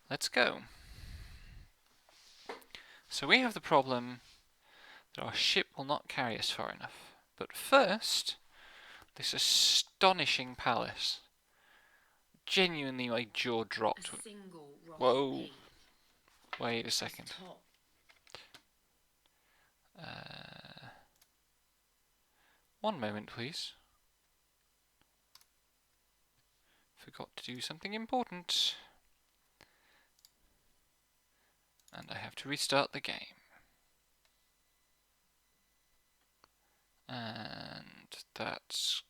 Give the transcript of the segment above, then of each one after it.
let's go. So we have the problem that our ship will not carry us far enough. But first, this astonishing palace. Genuinely, my jaw dropped. Whoa. Wait a second. One moment, please. Forgot to do something important. And I have to restart the game. And that's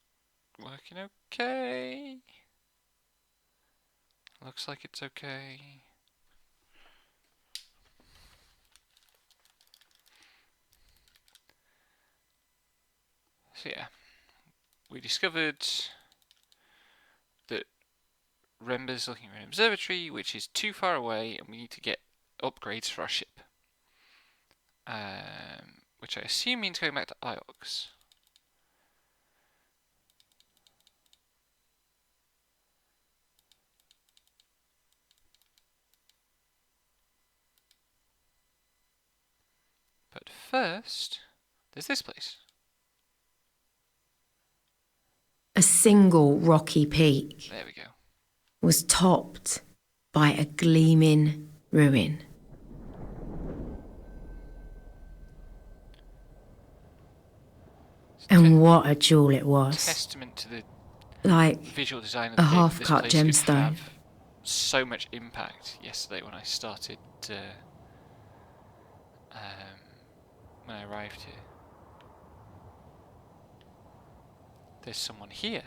working okay. Looks like it's okay. So yeah, we discovered that Remba's looking for an observatory, which is too far away, and we need to get upgrades for our ship. Which I assume means going back to Iox. But first, there's this place. A single rocky peak There we go. was topped by a gleaming ruin. And what a jewel it was. Testament to the like visual design of a the game. half-cut This place could gemstone. have so much impact yesterday when I started, when I arrived here. There's someone here.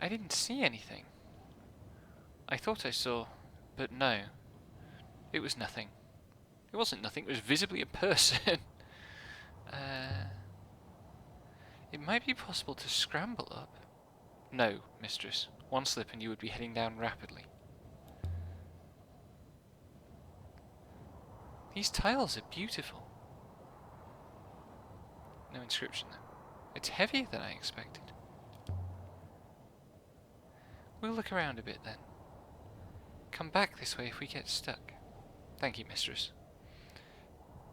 I didn't see anything. I thought I saw, but no. It was nothing. It wasn't nothing, it was visibly a person. It might be possible to scramble up. No, mistress. One slip and you would be heading down rapidly. These tiles are beautiful. No inscription though. It's heavier than I expected. We'll look around a bit then. Come back this way if we get stuck. Thank you, mistress.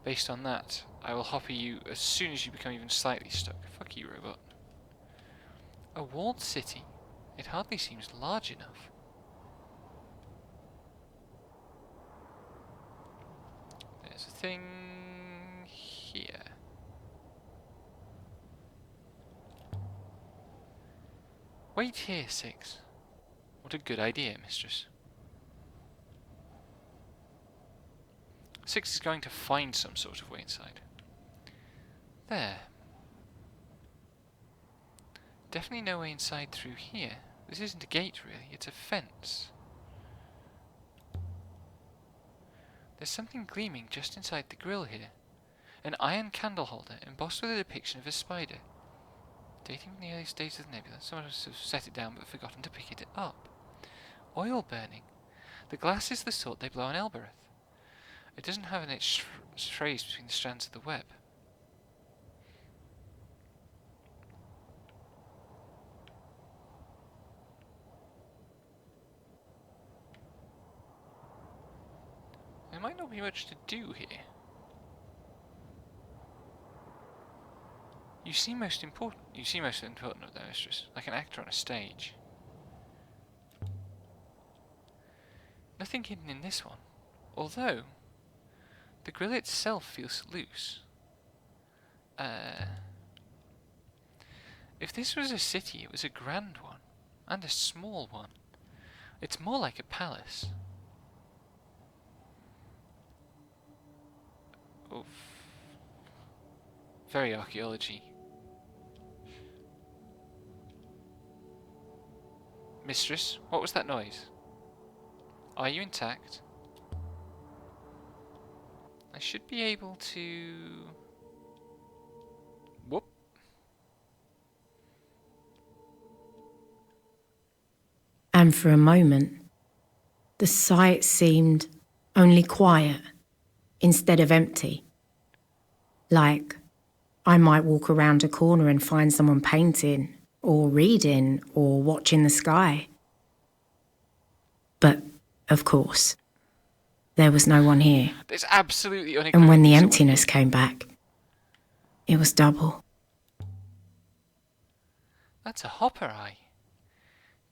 Based on that, I will hopper you as soon as you become even slightly stuck. Fuck you, robot. A walled city? It hardly seems large enough. There's a thing here. Wait here, Six. What a good idea, mistress. Six is going to find some sort of way inside. There. Definitely no way inside through here. This isn't a gate, really. It's a fence. There's something gleaming just inside the grill here. An iron candle holder embossed with a depiction of a spider. Dating from the earliest days of the nebula. Someone must have set it down but forgotten to pick it up. Oil burning. The glass is the sort they blow on Elbereth. It doesn't have any trays between the strands of the web. There might not be much to do here. You seem most important of them, mistress, like an actor on a stage. Nothing hidden in this one, although the grill itself feels loose. If this was a city, it was a grand one, and a small one. It's more like a palace. Oof. Very archaeology. Mistress, what was that noise? Are you intact? I should be able to... Whoop. And for a moment, the sight seemed only quiet instead of empty. Like I might walk around a corner and find someone painting, or reading, or watching the sky. But, of course, there was no one here. There's absolutely unequivocally And when the someone emptiness here. came back, it was double. That's a hopper eye.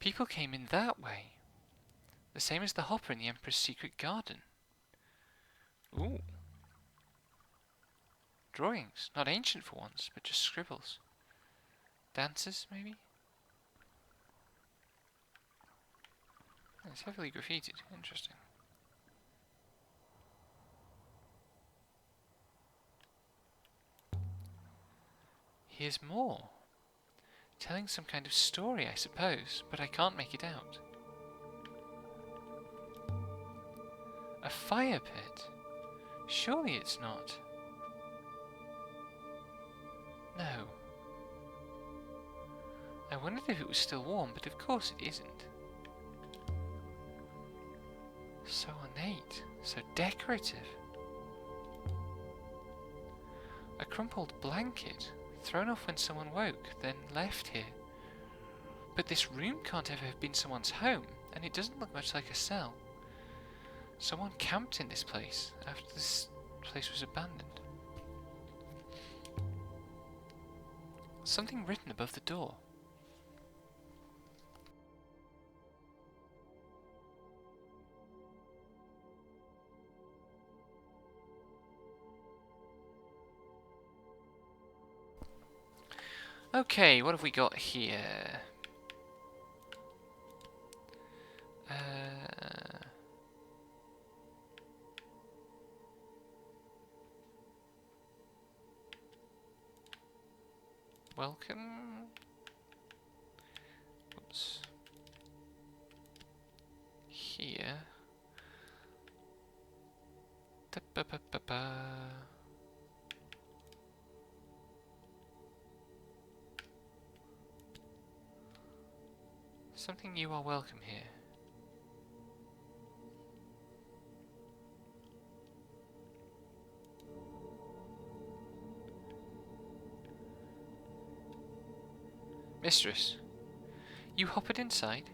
People came in that way. The same as the hopper in the Emperor's secret garden. Ooh. Drawings. Not ancient for once, but just scribbles. Dancers, maybe? It's heavily graffitied. Interesting. Here's more. Telling some kind of story, I suppose, but I can't make it out. A fire pit? Surely it's not. No. I wondered if it was still warm, but of course it isn't. So ornate, so decorative. A crumpled blanket, thrown off when someone woke, then left here. But this room can't ever have been someone's home, and it doesn't look much like a cell. Someone camped in this place after this place was abandoned. Something written above the door. Okay, what have we got here? Welcome. Oops. Here. Da-ba-ba-ba-ba. Something you are welcome here. Mistress, you hoppered inside?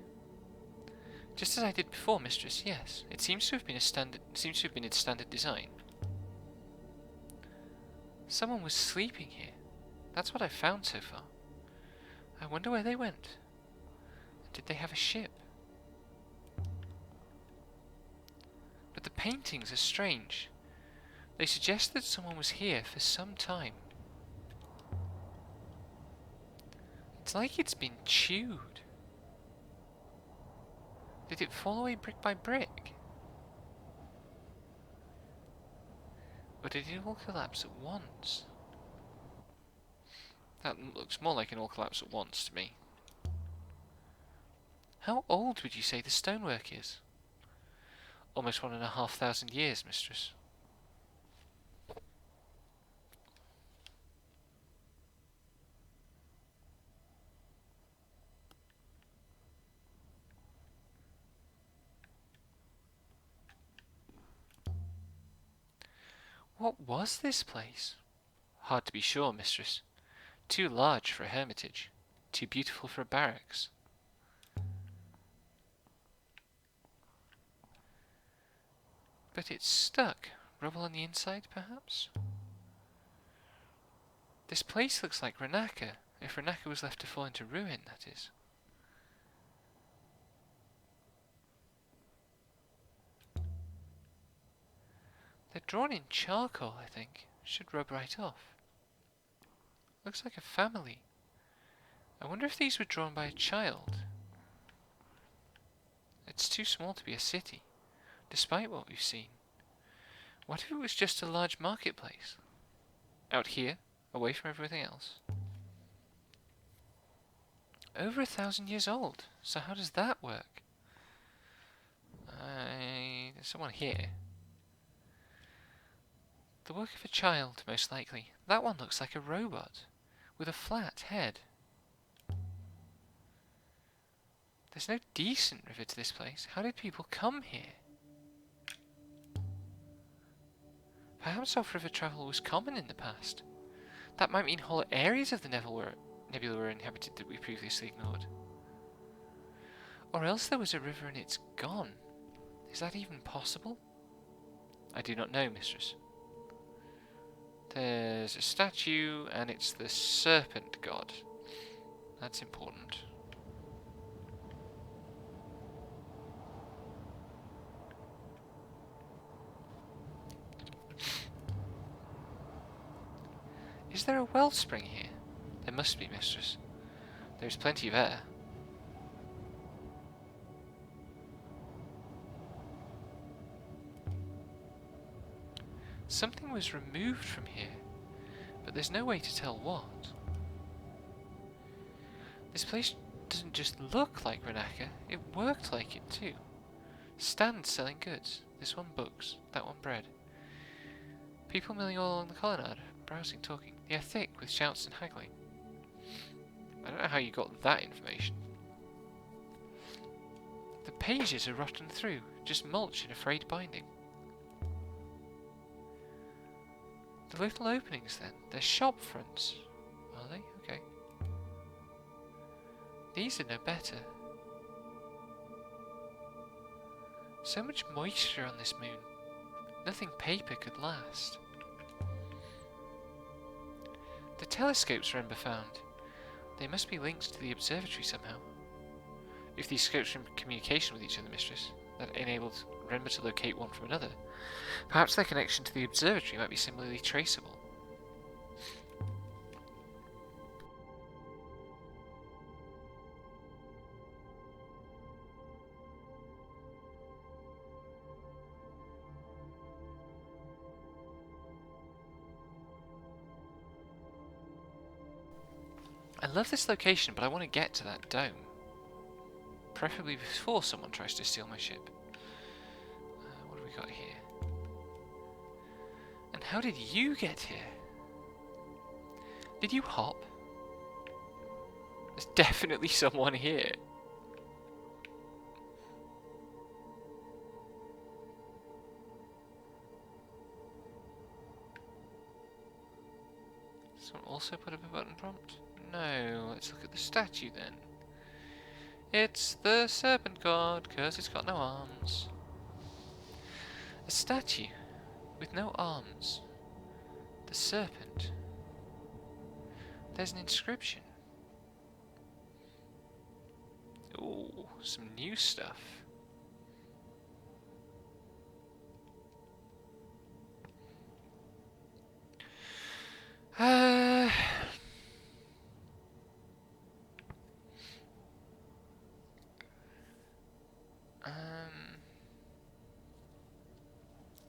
Just as I did before, mistress, yes. It seems to have been its standard design. Someone was sleeping here. That's what I've found so far. I wonder where they went. Did they have a ship? But the paintings are strange. They suggest that someone was here for some time. It's like it's been chewed. Did it fall away brick by brick? Or did it all collapse at once? That looks more like an all collapse at once to me. How old would you say the stonework is? Almost 1,500 years, mistress. What was this place? Hard to be sure, mistress. Too large for a hermitage. Too beautiful for a barracks. But it's stuck. Rubble on the inside, perhaps? This place looks like Renaka, if Renaka was left to fall into ruin, that is. They're drawn in charcoal, I think. Should rub right off. Looks like a family. I wonder if these were drawn by a child. It's too small to be a city, despite what we've seen. What if it was just a large marketplace? Out here, away from everything else. Over 1,000 years old. So how does that work? There's someone here. The work of a child, most likely. That one looks like a robot, with a flat head. There's no decent river to this place. How did people come here? Perhaps off-river travel was common in the past. That might mean whole areas of the nebula were inhabited that we previously ignored. Or else there was a river and it's gone. Is that even possible? I do not know, mistress. There's a statue, and it's the serpent god. That's important. Is there a wellspring here? There must be, mistress. There's plenty of air. Something was removed from here, but there's no way to tell what. This place doesn't just look like Renaka, it worked like it too. Stands selling goods. This one books, that one bread. People milling all along the colonnade, browsing, talking. The air thick with shouts and haggling. I don't know how you got that information. The pages are rotten through, just mulch and a frayed binding. The little openings then, they're shop fronts. Are they? Okay. These are no better. So much moisture on this moon. Nothing paper could last. The telescopes Remba found. They must be linked to the observatory somehow. If these scopes are in communication with each other, mistress, that enabled Remba to locate one from another, perhaps their connection to the observatory might be similarly traceable. I love this location, but I want to get to that dome. Preferably before someone tries to steal my ship. What have we got here? And how did you get here? Did you hop? There's definitely someone here. Someone also put up a button prompt? No, let's look at the statue then. It's the serpent god, because it's got no arms. A statue with no arms. The serpent. There's an inscription. Ooh, some new stuff.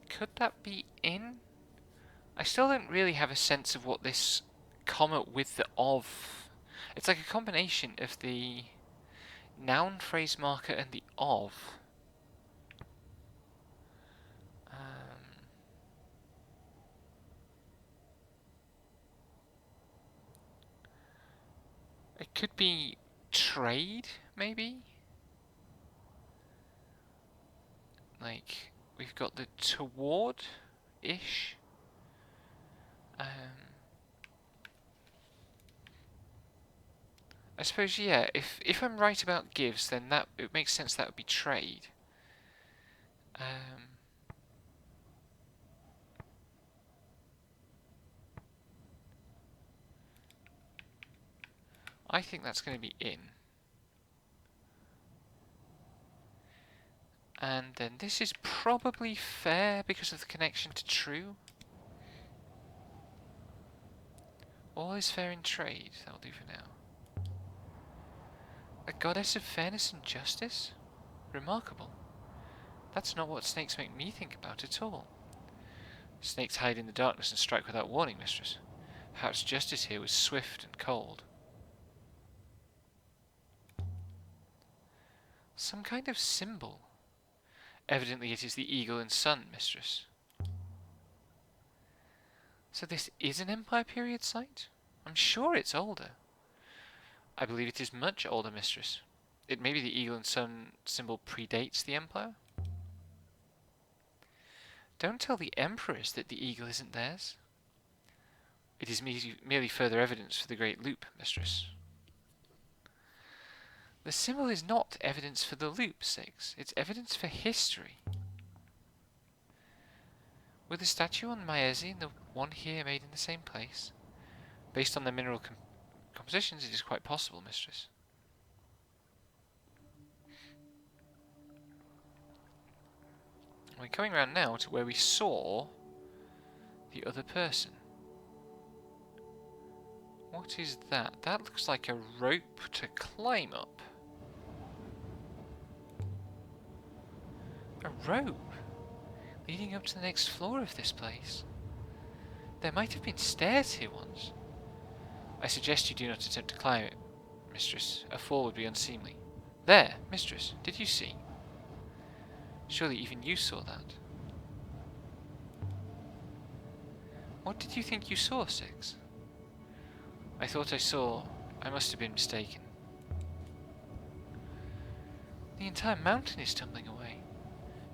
Could that be in? I still don't really have a sense of what this comma with the of. It's like a combination of the noun phrase marker and the of. It could be trade, maybe? Like, we've got the toward-ish. I suppose, yeah, if I'm right about gives, then that it makes sense that would be trade. I think that's going to be in. And then this is probably fair because of the connection to true. All is fair in trade, that'll do for now. A goddess of fairness and justice? Remarkable. That's not what snakes make me think about at all. Snakes hide in the darkness and strike without warning, mistress. Perhaps justice here was swift and cold. Some kind of symbol. Evidently it is the eagle and sun, mistress. So this is an Empire period site? I'm sure it's older. I believe it is much older, mistress. It may be the eagle and sun symbol predates the Empire. Don't tell the Emperors that the eagle isn't theirs. It is merely further evidence for the Great Loop, mistress. The symbol is not evidence for the loop, Six. It's evidence for history. Were the statue on Maezi and the one here made in the same place? Based on their mineral compositions, it is quite possible, mistress. We're coming round now to where we saw the other person. What is that? That looks like a rope to climb up. A rope leading up to the next floor of this place. There might have been stairs here once. I suggest you do not attempt to climb it, mistress. A fall would be unseemly. There, mistress, did you see? Surely even you saw that. What did you think you saw, Six? I thought I saw... I must have been mistaken. The entire mountain is tumbling away.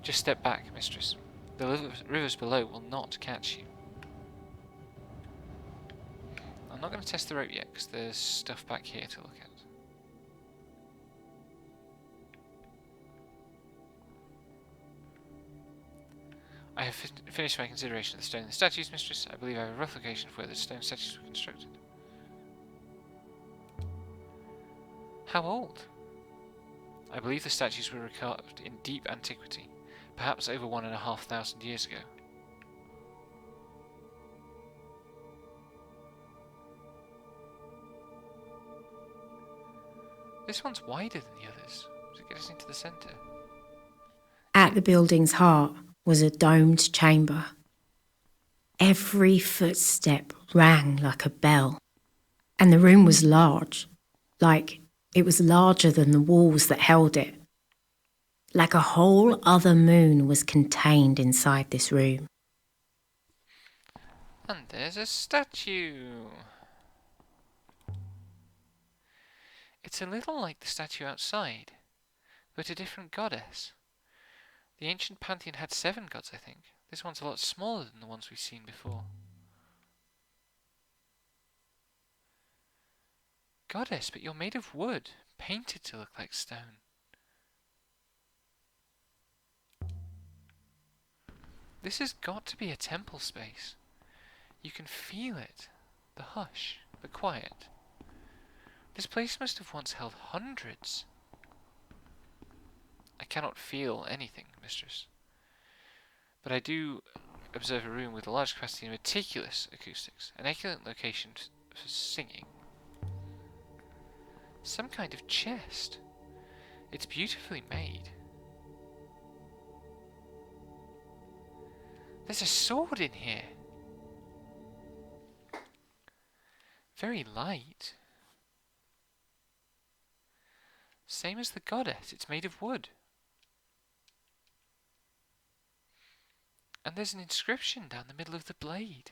Just step back, mistress. The rivers below will not catch you. I'm not going to test the rope yet, because there's stuff back here to look at. I have finished my consideration of the stone and the statues, mistress. I believe I have a rough location for where the stone statues were constructed. How old? I believe the statues were carved in deep antiquity, perhaps over 1,500 years ago. This one's wider than the others. Does it get us into the centre? At the building's heart was a domed chamber. Every footstep rang like a bell, and the room was large, like it was larger than the walls that held it. Like a whole other moon was contained inside this room. And there's a statue. It's a little like the statue outside, but a different goddess. The ancient pantheon had 7 gods, I think. This one's a lot smaller than the ones we've seen before. Goddess, but you're made of wood, painted to look like stone. This has got to be a temple space. You can feel it. The hush, the quiet. This place must have once held hundreds. I cannot feel anything, mistress. But I do observe a room with a large capacity and meticulous acoustics. An excellent location for singing. Some kind of chest. It's beautifully made. There's a sword in here. Very light. Same as the goddess, it's made of wood. And there's an inscription down the middle of the blade.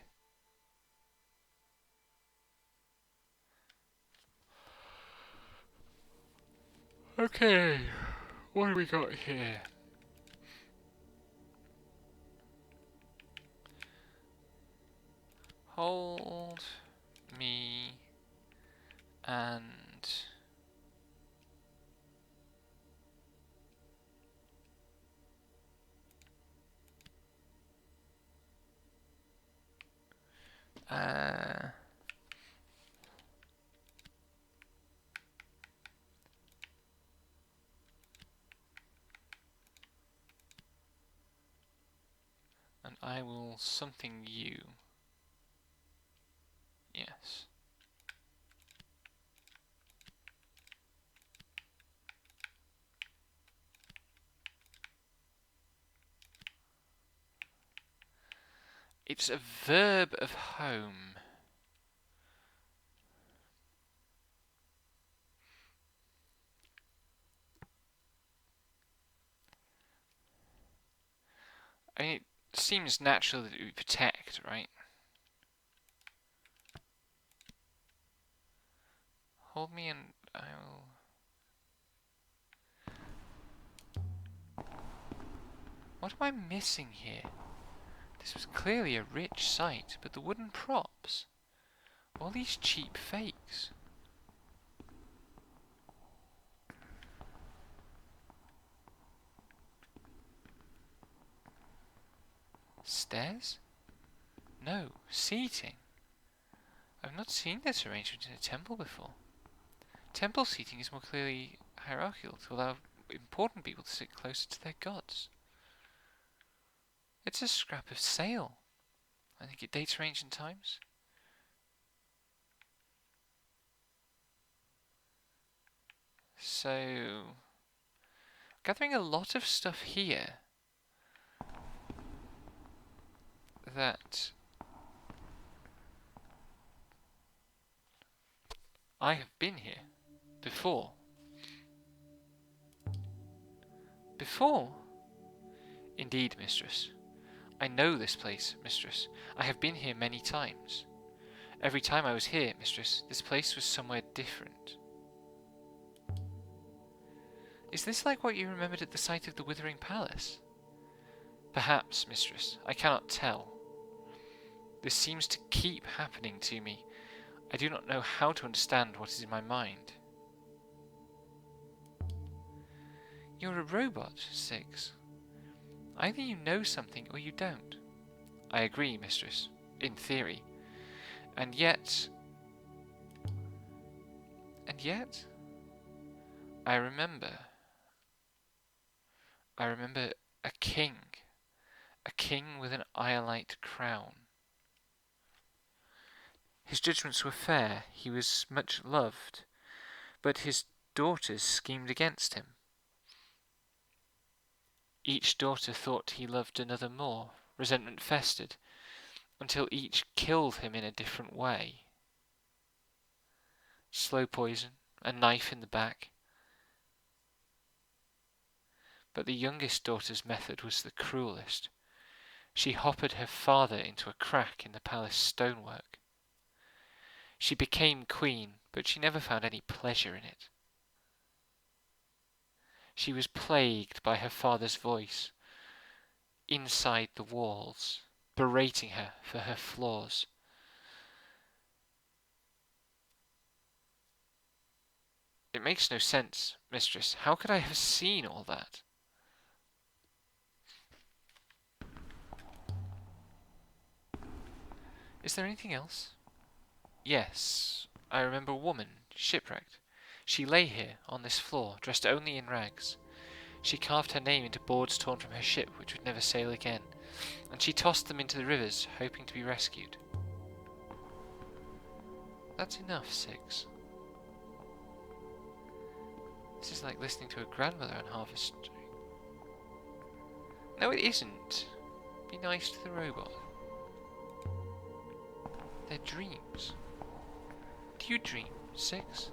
Okay, what have we got here? Hold me and I will something you. Yes. It's a verb of home. I mean, it seems natural that it would protect, right? Hold me and I will... What am I missing here? This was clearly a rich site, but the wooden props... All these cheap fakes. Stairs? No, seating. I've not seen this arrangement in a temple before. Temple seating is more clearly hierarchical to allow important people to sit closer to their gods. It's a scrap of sail. I think it dates from ancient times. So, gathering a lot of stuff here that I have been here before. Before? Indeed, mistress. I know this place, mistress. I have been here many times. Every time I was here, mistress, this place was somewhere different. Is this like what you remembered at the site of the Withering Palace? Perhaps, mistress. I cannot tell. This seems to keep happening to me. I do not know how to understand what is in my mind. You're a robot, Six. Either you know something or you don't. I agree, mistress. In theory. And yet... I remember a king. A king with an iolite crown. His judgments were fair, he was much loved, but his daughters schemed against him. Each daughter thought he loved another more, resentment festered, until each killed him in a different way. Slow poison, a knife in the back. But the youngest daughter's method was the cruelest. She hoppered her father into a crack in the palace stonework. She became queen, but she never found any pleasure in it. She was plagued by her father's voice, inside the walls, berating her for her flaws. It makes no sense, mistress. How could I have seen all that? Is there anything else? Yes, I remember a woman, shipwrecked. She lay here, on this floor, dressed only in rags. She carved her name into boards torn from her ship, which would never sail again, and she tossed them into the rivers, hoping to be rescued. That's enough, Six. This is like listening to a grandmother on Harvest Street. No, it isn't. Be nice to the robot. They're dreams. Do you dream, Six?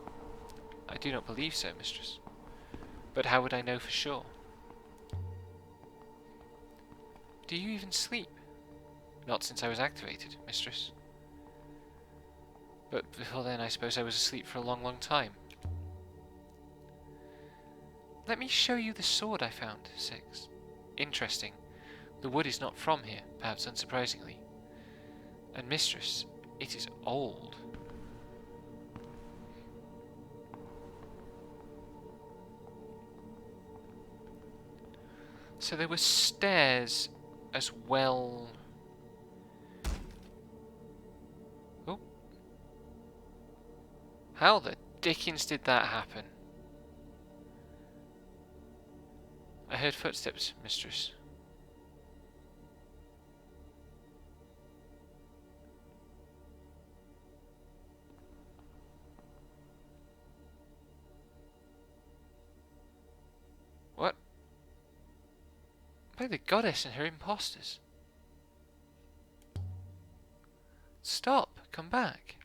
I do not believe so, mistress. But how would I know for sure? Do you even sleep? Not since I was activated, mistress. But before then I suppose I was asleep for a long, long time. Let me show you the sword I found, Six. Interesting. The wood is not from here, perhaps unsurprisingly. And mistress, it is old. So there were stairs as well. Oh. How the dickens did that happen? I heard footsteps, mistress. What? By the goddess and her impostors. Stop! Come back.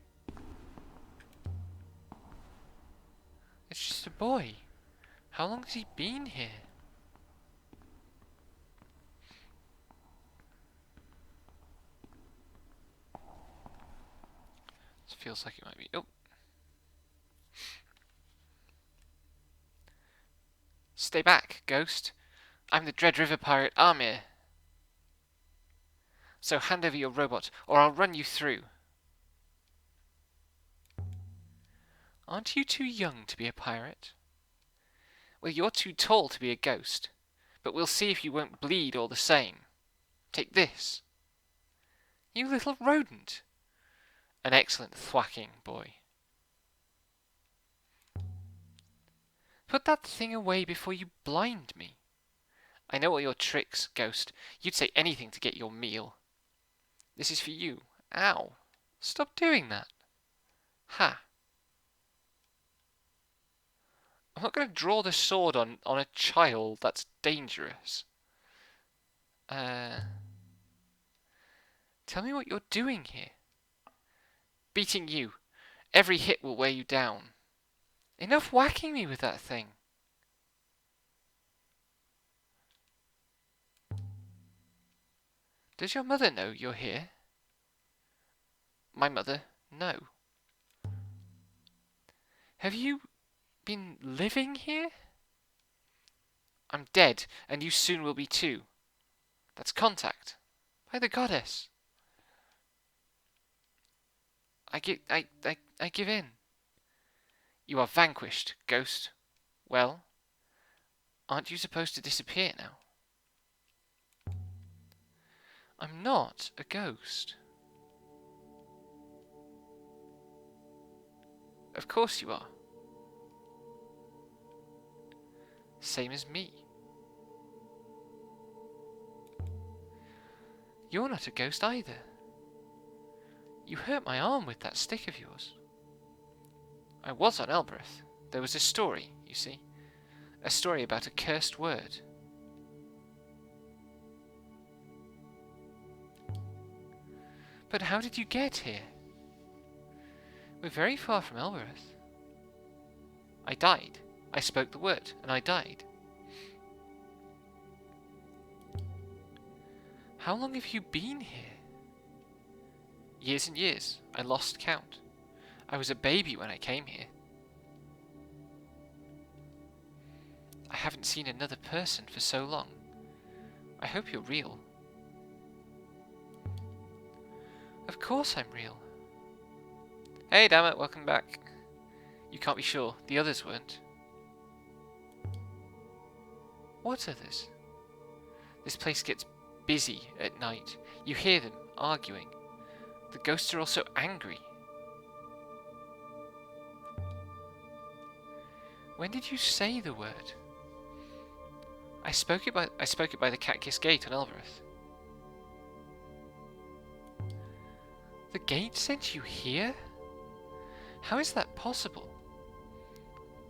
It's just a boy. How long has he been here? This feels like it might be... Oh! Stay back, ghost. I'm the Dread River pirate Amir. So hand over your robot, or I'll run you through. Aren't you too young to be a pirate? Well, you're too tall to be a ghost, but we'll see if you won't bleed all the same. Take this. You little rodent. An excellent thwacking, boy. Put that thing away before you blind me. I know all your tricks, ghost. You'd say anything to get your meal. This is for you. Ow. Stop doing that. Ha. I'm not going to draw the sword on a child. That's dangerous. Tell me what you're doing here. Beating you. Every hit will wear you down. Enough whacking me with that thing. Does your mother know you're here? My mother? No. Have you been living here? I'm dead, and you soon will be too. That's contact. By the goddess. I give in. You are vanquished, ghost. Well, aren't you supposed to disappear now? I'm not a ghost. Of course you are. Same as me. You're not a ghost either. You hurt my arm with that stick of yours. I was on Elbereth. There was a story, you see. A story about a cursed word. But how did you get here? We're very far from Elbereth. I died. I spoke the word, and I died. How long have you been here? Years and years. I lost count. I was a baby when I came here. I haven't seen another person for so long. I hope you're real. Of course I'm real. Hey, damn it, welcome back. You can't be sure. The others weren't. What others? This place gets busy at night. You hear them arguing. The ghosts are also angry. When did you say the word? I spoke it by the Catkiss Gate on Elbereth. The gate sent you here? How is that possible?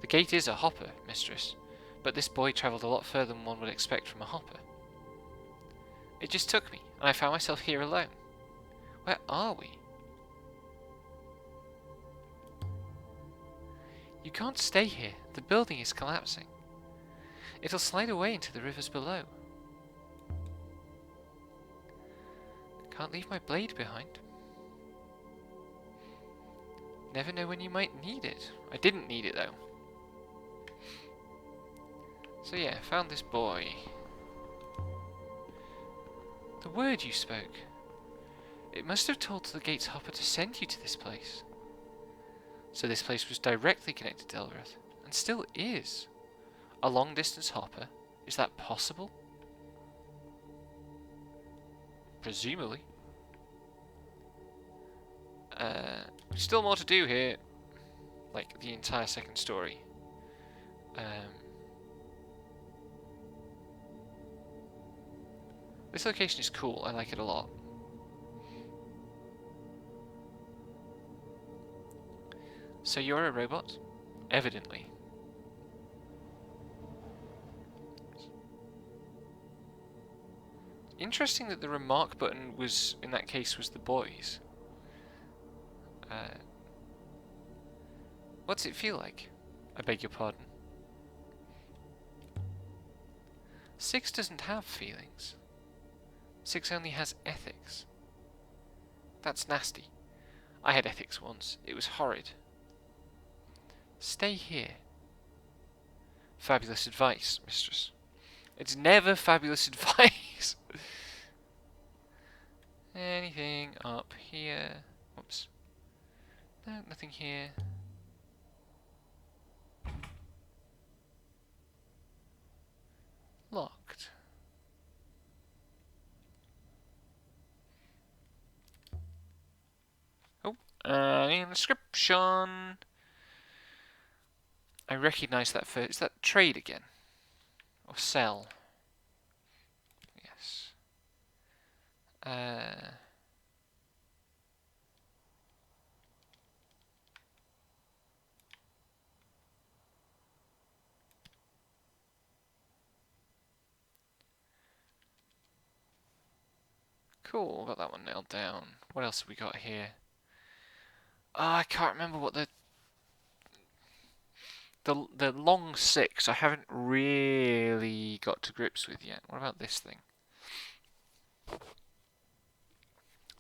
The gate is a hopper, mistress, but this boy travelled a lot further than one would expect from a hopper. It just took me, and I found myself here alone. Where are we? You can't stay here. The building is collapsing. It'll slide away into the rivers below. Can't leave my blade behind. Never know when you might need it. I didn't need it though. So yeah, I found this boy. The word you spoke. It must have told the gate's hopper to send you to this place. So this place was directly connected to Elbereth, and still is. A long-distance hopper? Is that possible? Presumably. Still more to do here. Like, the entire second story. This location is cool, I like it a lot. So you're a robot? Evidently. Interesting that the remark button was, in that case, was the boys. What's it feel like? I beg your pardon. 6 doesn't have feelings. 6 only has ethics. That's nasty. I had ethics once. It was horrid. Stay here. Fabulous advice, mistress. It's never fabulous advice. Anything up here? Whoops. No, nothing here. locked. Oh, an inscription. I recognise that first. Is that trade again? Or sell? Yes. Cool, got that one nailed down. What else have we got here? I can't remember what the long six I haven't really got to grips with yet. What about this thing?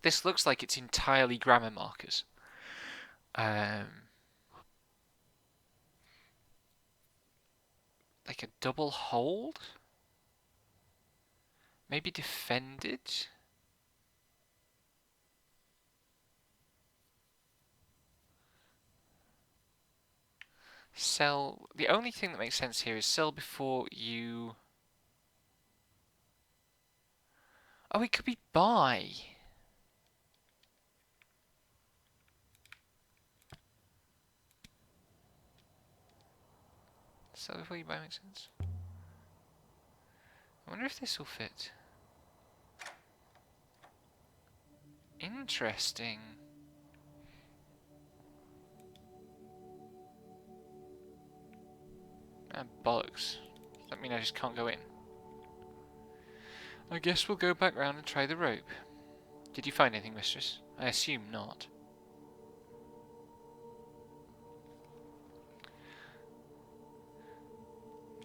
This looks like it's entirely grammar markers. Like a double hold? Maybe defended? Sell. The only thing that makes sense here is sell before you. Oh, it could be buy. Sell before you buy makes sense. I wonder if this will fit. Interesting. Ah, bollocks. Does that mean I just can't go in? I guess we'll go back round and try the rope. Did you find anything, mistress? I assume not.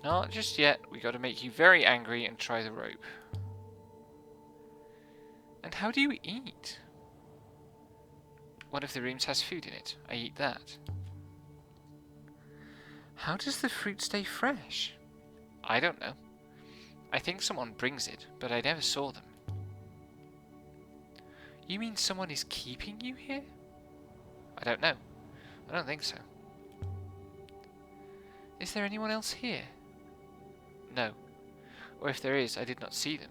Not just yet. We got to make you very angry and try the rope. And how do you eat? One of the rooms has food in it. I eat that. How does the fruit stay fresh? I don't know. I think someone brings it, but I never saw them. You mean someone is keeping you here? I don't know. I don't think so. Is there anyone else here? No. Or if there is, I did not see them.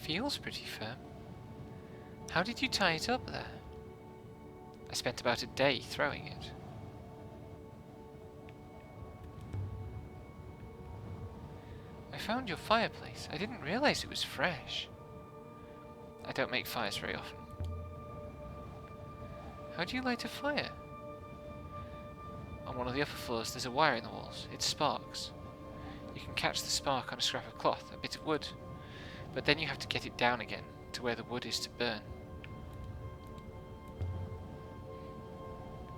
Feels pretty firm. How did you tie it up there? I spent about a day throwing it. I found your fireplace. I didn't realize it was fresh. I don't make fires very often. How do you light a fire? On one of the upper floors there's a wire in the walls. It sparks. You can catch the spark on a scrap of cloth, a bit of wood. But then you have to get it down again to where the wood is to burn.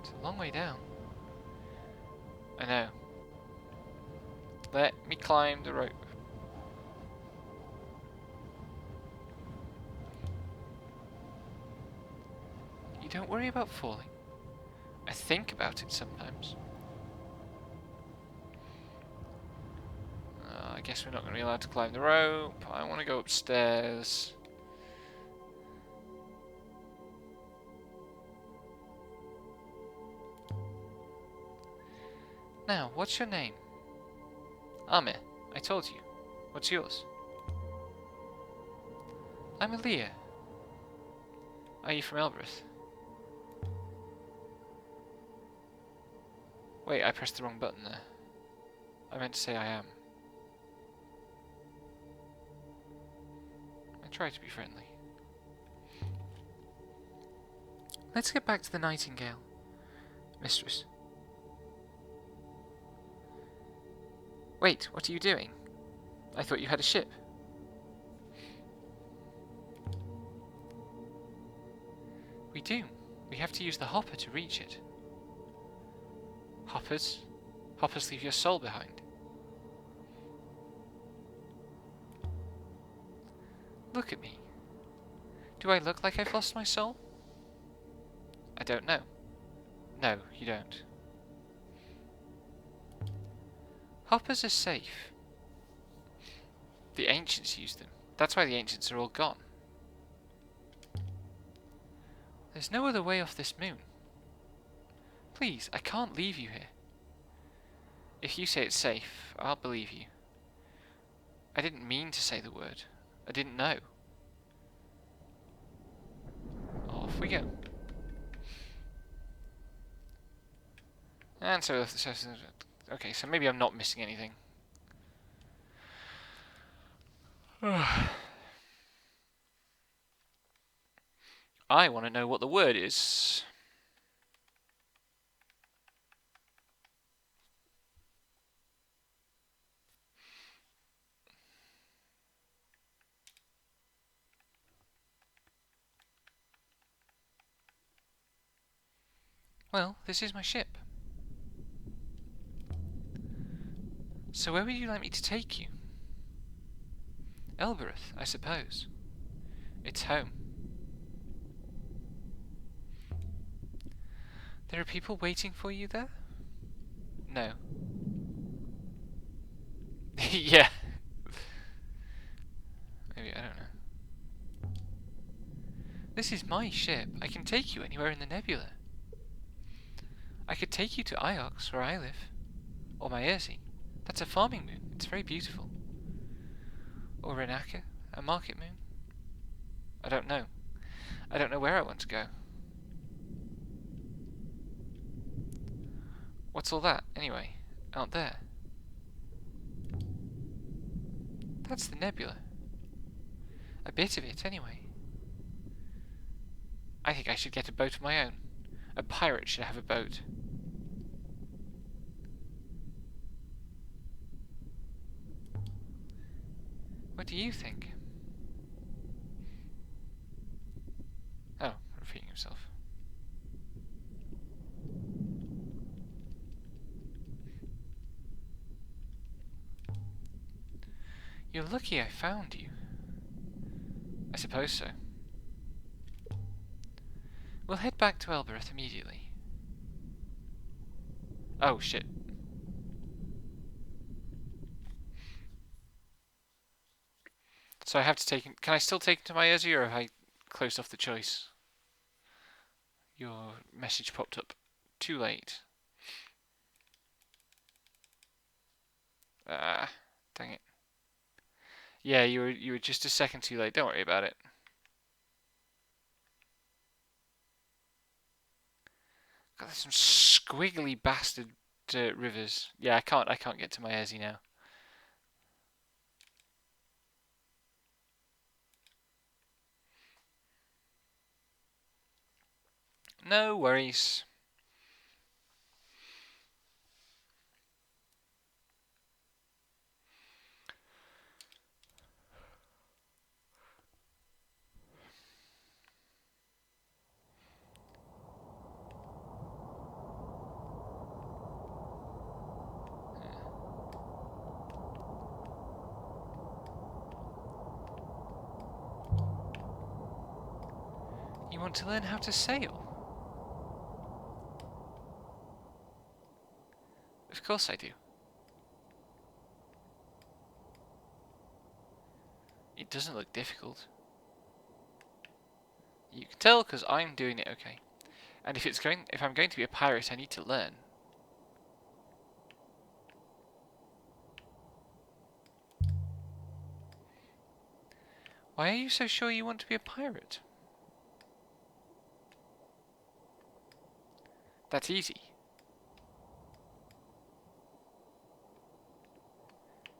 It's a long way down. I know. Let me climb the rope. You don't worry about falling. I think about it sometimes. I guess we're not going to be allowed to climb the rope. I want to go upstairs. Now, what's your name? Amir. I told you. What's yours? I'm Aaliyah. Are you from Elbereth? Wait, I pressed the wrong button there. I meant to say I am. I try to be friendly. Let's get back to the Nightingale, mistress. Wait, what are you doing? I thought you had a ship. We do. We have to use the hopper to reach it. Hoppers? Hoppers leave your soul behind. Look at me. Do I look like I've lost my soul? I don't know. No, you don't. Hoppers are safe. The ancients used them. That's why the ancients are all gone. There's no other way off this moon. Please, I can't leave you here. If you say it's safe, I'll believe you. I didn't mean to say the word. I didn't know. Off we go. And so okay, so maybe I'm not missing anything. I want to know what the word is. Well, this is my ship. So where would you like me to take you? Elbereth, I suppose. It's home. There are people waiting for you there? No. Yeah. Maybe, I don't know. This is my ship. I can take you anywhere in the nebula. I could take you to Iox, where I live. Or Maerzi. That's a farming moon. It's very beautiful. Or Renaka, a market moon. I don't know. I don't know where I want to go. What's all that, anyway? Out there? That's the nebula. A bit of it, anyway. I think I should get a boat of my own. A pirate should have a boat. What do you think? Oh, repeating himself. You're lucky I found you. I suppose so. We'll head back to Elbereth immediately. Oh, shit. So I have to take him. Can I still take him to Maerzi, or have I closed off the choice? Your message popped up. Too late. Ah, dang it. Yeah, you were just a second too late. Don't worry about it. God, there's some squiggly bastard rivers. Yeah, I can't get to Maerzi now. No worries. You want to learn how to sail? Of course I do. It doesn't look difficult. You can tell because I'm doing it okay. And if I'm going to be a pirate, I need to learn. Why are you so sure you want to be a pirate? That's easy.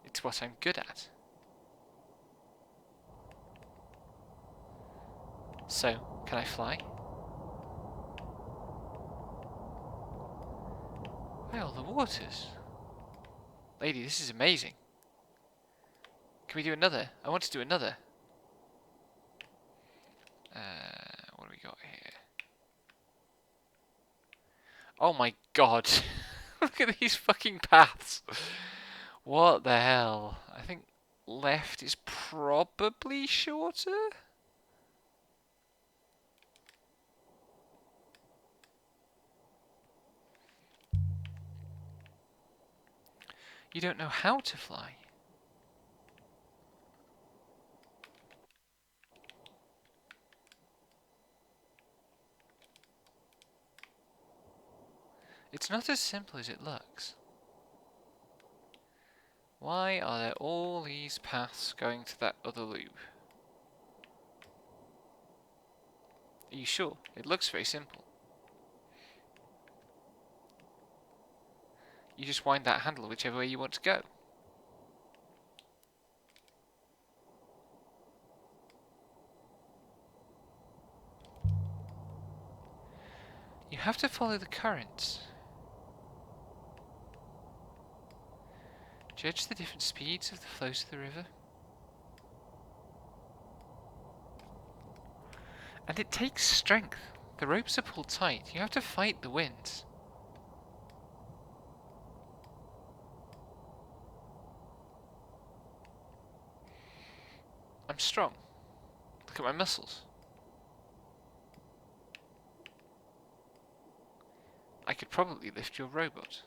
It's what I'm good at. So, can I fly? By all the waters. Lady, this is amazing. Can we do another? I want to do another. What do we got here? Oh my god. Look at these fucking paths. What the hell? I think left is probably shorter? You don't know how to fly. It's not as simple as it looks. Why are there all these paths going to that other loop? Are you sure? It looks very simple. You just wind that handle whichever way you want to go. You have to follow the currents. Judge the different speeds of the flows of the river. And it takes strength. The ropes are pulled tight. You have to fight the winds. I'm strong. Look at my muscles. I could probably lift your robot.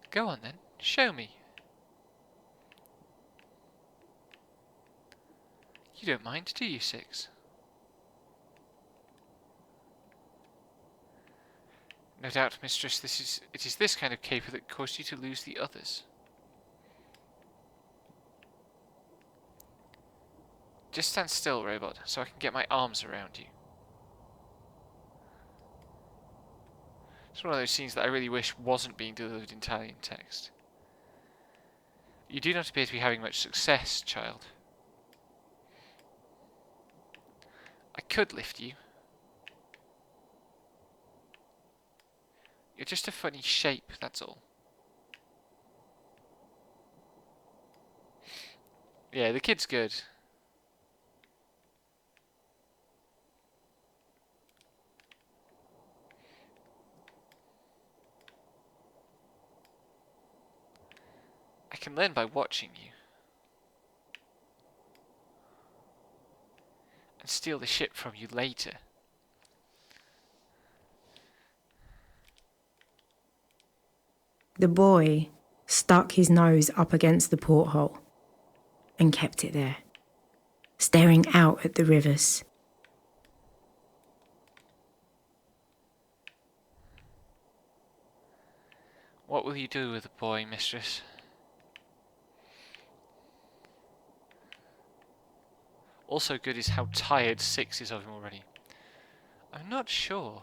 Go on then, show me. You don't mind, do you, Six? No doubt, mistress, it is this kind of caper that caused you to lose the others. Just stand still, robot, so I can get my arms around you. It's one of those scenes that I really wish wasn't being delivered entirely in text. You do not appear to be having much success, child. I could lift you. You're just a funny shape, that's all. Yeah, the kid's good. I can learn by watching you. And steal the ship from you later. The boy stuck his nose up against the porthole and kept it there, staring out at the rivers. What will you do with the boy, mistress? Also good is how tired Six is of him already. I'm not sure.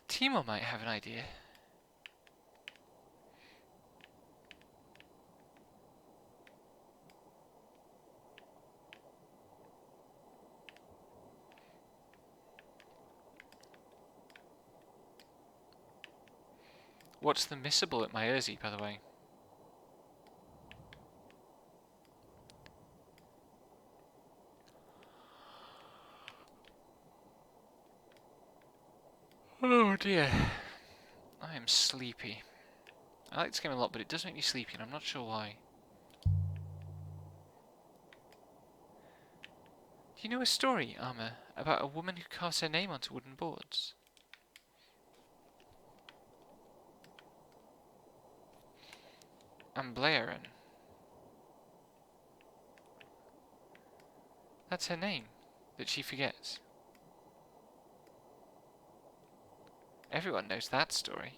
Timo might have an idea. What's the missable at my Urzi, by the way? Oh dear. I am sleepy. I like this game a lot, but it does make me sleepy, and I'm not sure why. Do you know a story, Armour, about a woman who carves her name onto wooden boards? Amblaeron. That's her name, that she forgets. Everyone knows that story.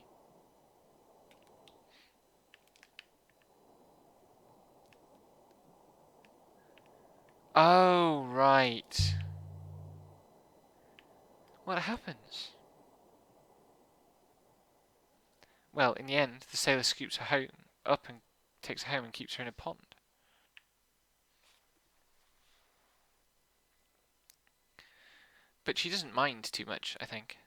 Oh, right. What happens? Well, in the end, the sailor scoops her home up and takes her home and keeps her in a pond. But she doesn't mind too much, I think.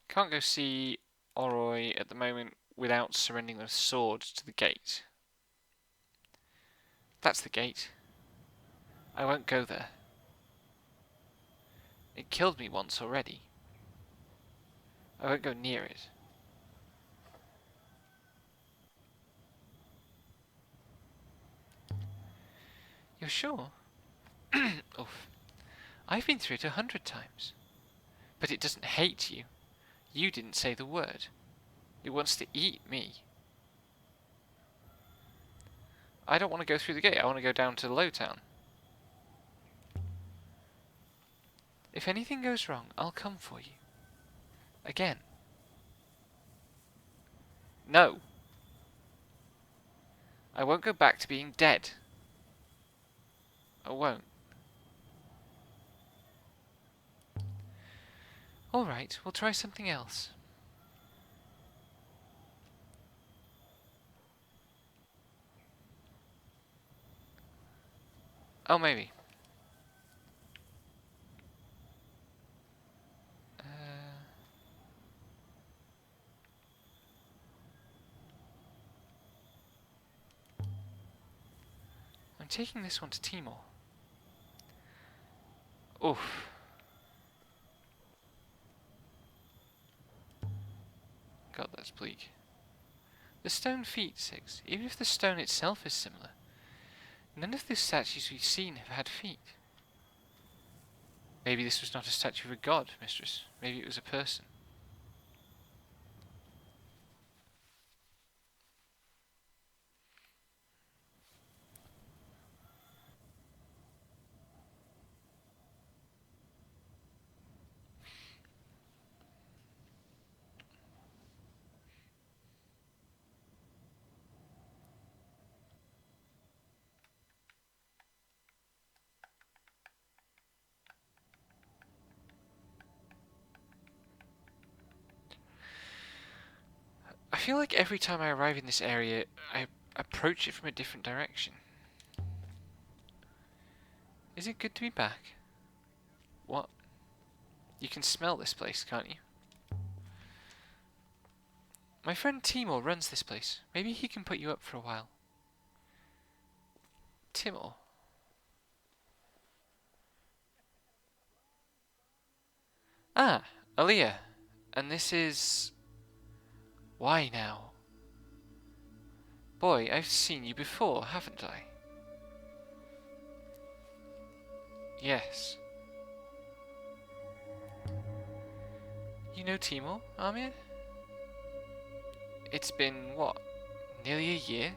Can't go see Oroi at the moment without surrendering the sword to the gate. That's the gate. I won't go there. It killed me once already. I won't go near it. You're sure? Oof. I've been through it 100 times. But it doesn't hate you. You didn't say the word. It wants to eat me. I don't want to go through the gate. I want to go down to Lowtown. If anything goes wrong, I'll come for you. Again. No. I won't go back to being dead. I won't. Alright, we'll try something else. Oh, maybe. I'm taking this one to Timor. Oof. God, that's bleak. The stone feet, 6. Even if the stone itself is similar, none of the statues we've seen have had feet. Maybe this was not a statue of a god, mistress. Maybe it was a person. I feel like every time I arrive in this area, I approach it from a different direction. Is it good to be back? What? You can smell this place, can't you? My friend Timor runs this place. Maybe he can put you up for a while. Timor? Ah, Aaliyah. And this is... Why now? Boy, I've seen you before, haven't I? Yes. You know Timor, Amir? It's been, what, nearly a year?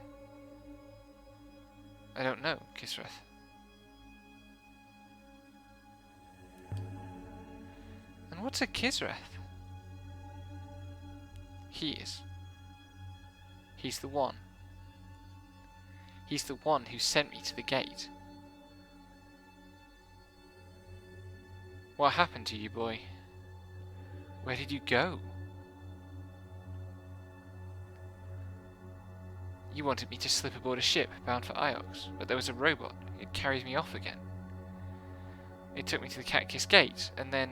I don't know, Kisrath. And what's a Kisrath? He is. He's the one. He's the one who sent me to the gate. What happened to you, boy? Where did you go? You wanted me to slip aboard a ship bound for Iox, but there was a robot. It carried me off again. It took me to the Catkiss Gate, and then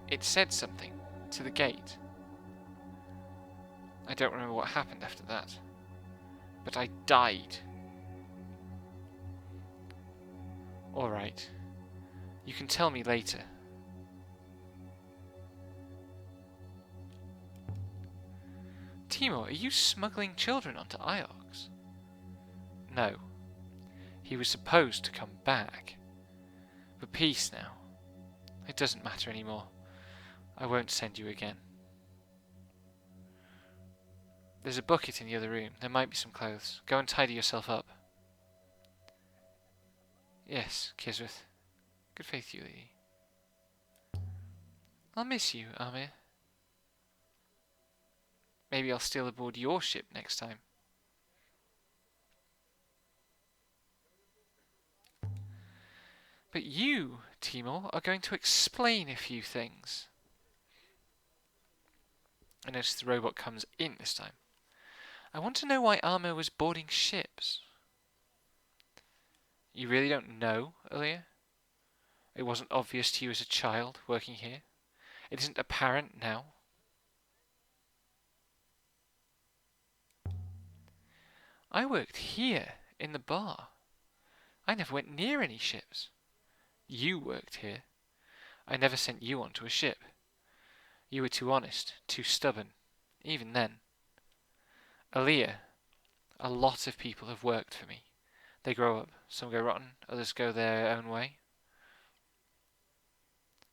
it said something to the gate. I don't remember what happened after that, but I died. Alright, you can tell me later. Timor, are you smuggling children onto Iox? No. He was supposed to come back. But peace now. It doesn't matter anymore. I won't send you again. There's a bucket in the other room. There might be some clothes. Go and tidy yourself up. Yes, Kisrith. Good faith to you, lady. I'll miss you, Amir. Maybe I'll steal aboard your ship next time. But you, Timor, are going to explain a few things. I notice the robot comes in this time. I want to know why Amir was boarding ships. You really don't know, Aaliyah? It wasn't obvious to you as a child working here? It isn't apparent now? I worked here, in the bar. I never went near any ships. You worked here. I never sent you onto a ship. You were too honest, too stubborn, even then. Aaliyah, a lot of people have worked for me. They grow up, some go rotten, others go their own way.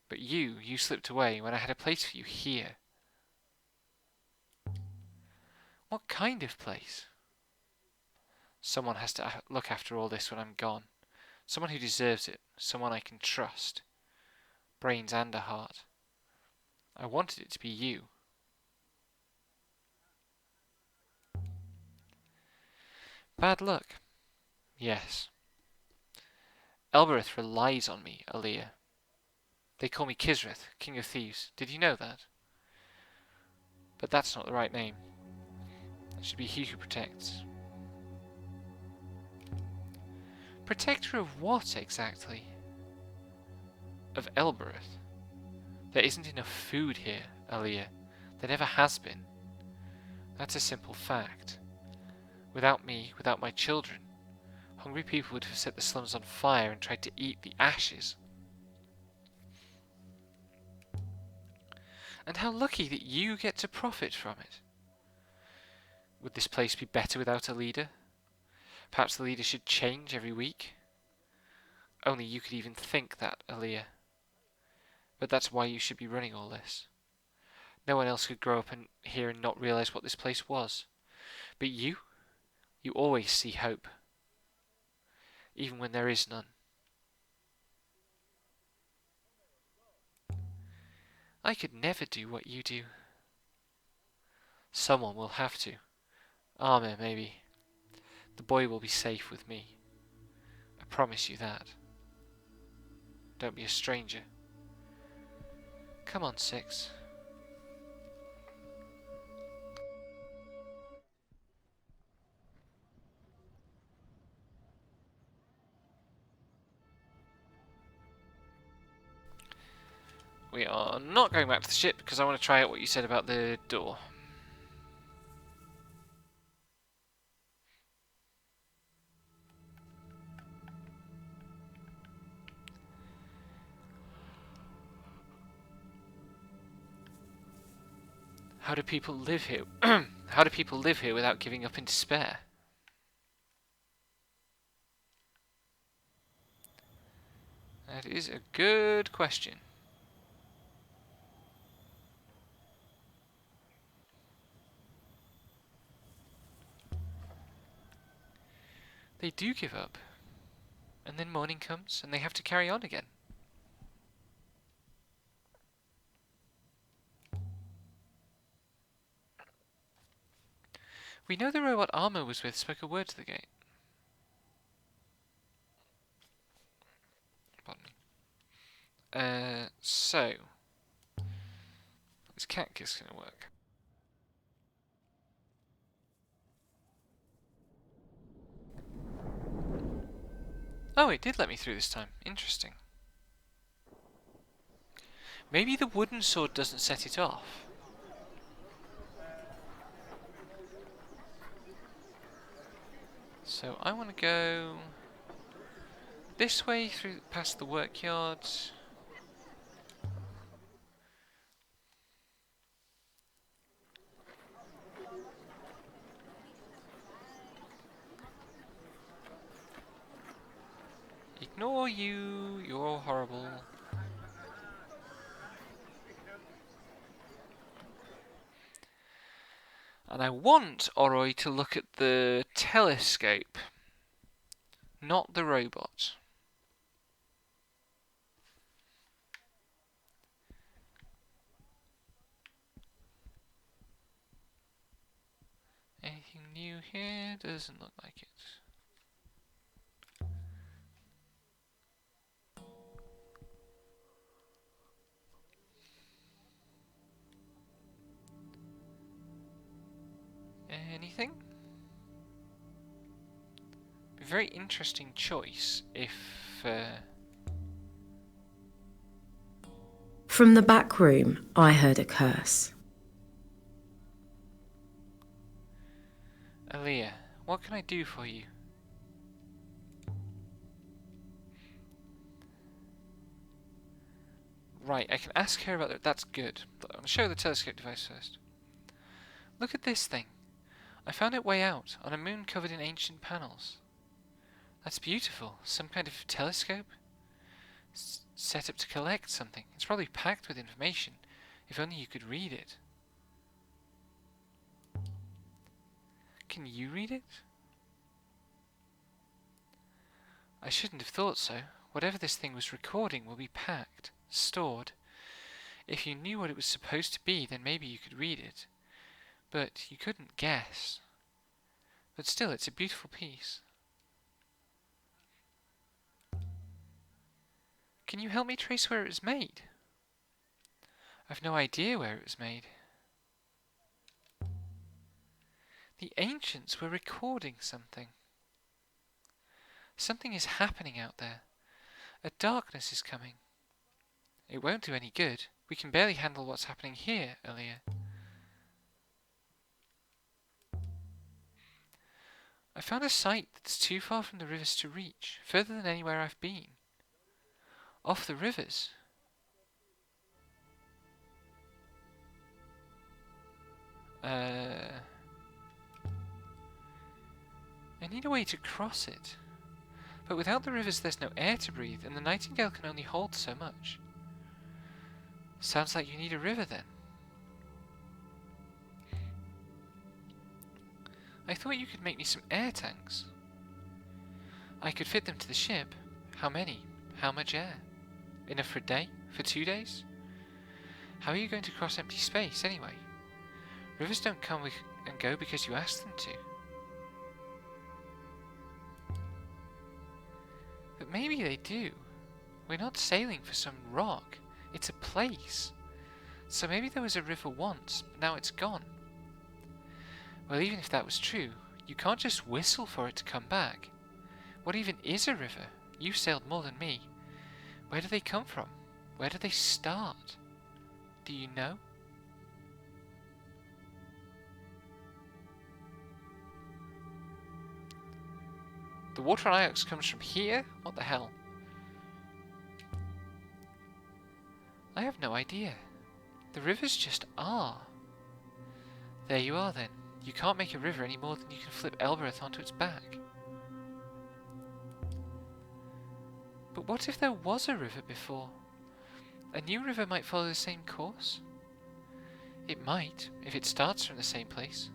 But you slipped away when I had a place for you here. What kind of place? Someone has to look after all this when I'm gone. Someone who deserves it. Someone I can trust. Brains and a heart. I wanted it to be you. Bad luck. Yes. Elbereth relies on me, Aaliyah. They call me Kisrith, King of Thieves. Did you know that? But that's not the right name. It should be He Who Protects. Protector of what, exactly? Of Elbereth. There isn't enough food here, Aaliyah. There never has been. That's a simple fact. Without me, without my children, hungry people would have set the slums on fire and tried to eat the ashes. And how lucky that you get to profit from it. Would this place be better without a leader? Perhaps the leader should change every week? Only you could even think that, Aaliyah. But that's why you should be running all this. No one else could grow up here and not realise what this place was. But you always see hope. Even when there is none. I could never do what you do. Someone will have to. Armor, maybe. The boy will be safe with me. I promise you that. Don't be a stranger. Come on, Six. We are not going back to the ship because I want to try out what you said about the door. How do people live here? How do people live here without giving up in despair? That is a good question. They do give up. And then morning comes and they have to carry on again. We know the robot Armor was with spoke a word to the gate. Pardon me. So is cat kiss gonna work? Oh, it did let me through this time. Interesting. Maybe the wooden sword doesn't set it off. So I want to go this way through past the workyards. Ignore you, you're horrible. And I want Oroi to look at the telescope, not the robot. Anything new here? Doesn't look like it. Anything? Be a very interesting choice if... From the back room, I heard a curse. Aaliyah, what can I do for you? Right, I can ask her about that. That's good. But I'm going to show the telescope device first. Look at this thing. I found it way out, on a moon covered in ancient panels. That's beautiful. Some kind of telescope? Set up to collect something. It's probably packed with information. If only you could read it. Can you read it? I shouldn't have thought so. Whatever this thing was recording will be packed, stored. If you knew what it was supposed to be, then maybe you could read it. But you couldn't guess. But still, it's a beautiful piece. Can you help me trace where it was made? I've no idea where it was made. The ancients were recording something. Something is happening out there. A darkness is coming. It won't do any good. We can barely handle what's happening here, Aaliyah. I found a site that's too far from the rivers to reach, further than anywhere I've been. Off the rivers. I need a way to cross it. But without the rivers there's no air to breathe, and the Nightingale can only hold so much. Sounds like you need a river then. I thought you could make me some air tanks. I could fit them to the ship. How many? How much air? Enough for a day? For 2 days? How are you going to cross empty space anyway? Rivers don't come and go because you ask them to. But maybe they do. We're not sailing for some rock. It's a place. So maybe there was a river once, but now it's gone. Well, even if that was true, you can't just whistle for it to come back. What even is a river? You've sailed more than me. Where do they come from? Where do they start? Do you know? The water on Iox comes from here? What the hell? I have no idea. The rivers just are. There you are then. You can't make a river any more than you can flip Elbereth onto its back. But what if there was a river before? A new river might follow the same course? It might, if it starts from the same place.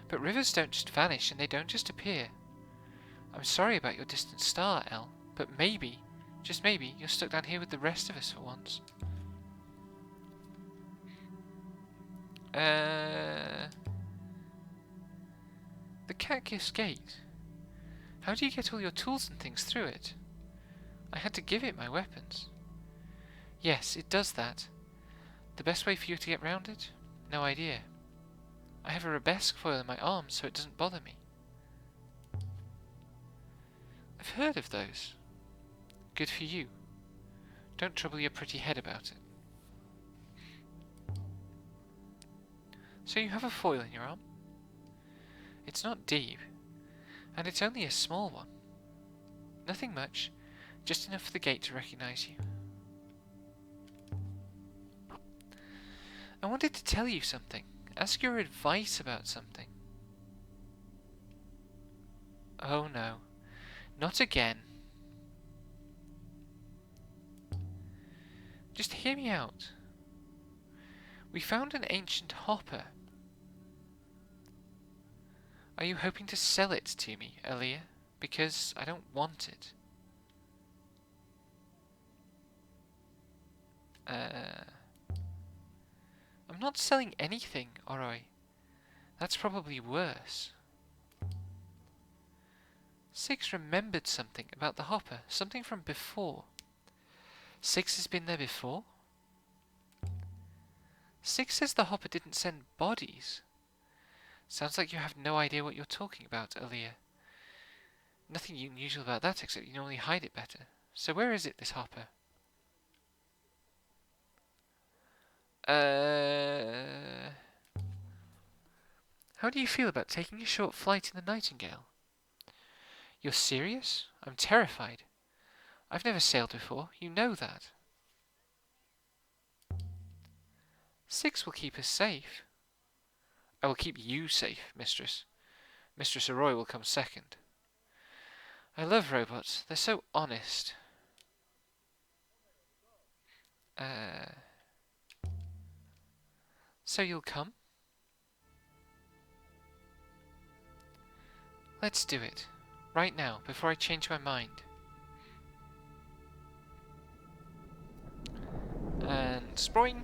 But rivers don't just vanish and they don't just appear. I'm sorry about your distant star, El, but maybe, just maybe, you're stuck down here with the rest of us for once. The Catgif's Gate. How do you get all your tools and things through it? I had to give it my weapons. Yes, it does that. The best way for you to get round it? No idea. I have a Rebesque foil in my arm so it doesn't bother me. I've heard of those. Good for you. Don't trouble your pretty head about it. So you have a foil in your arm? It's not deep, and it's only a small one. Nothing much, just enough for the gate to recognize you. I wanted to tell you something, ask your advice about something. Oh no, not again. Just hear me out. We found an ancient hopper. Are you hoping to sell it to me, Aaliyah? Because I don't want it. I'm not selling anything, Oroi. That's probably worse. Six remembered something about the hopper, something from before. Six has been there before? Six says the hopper didn't send bodies. Sounds like you have no idea what you're talking about, Aaliyah. Nothing unusual about that except you normally hide it better. So where is it, this hopper? How do you feel about taking a short flight in the Nightingale? You're serious? I'm terrified. I've never sailed before, you know that. 6 will keep us safe. I will keep you safe, Mistress. Mistress Arroy will come second. I love robots. They're so honest. So you'll come? Let's do it. Right now, before I change my mind. And sproing.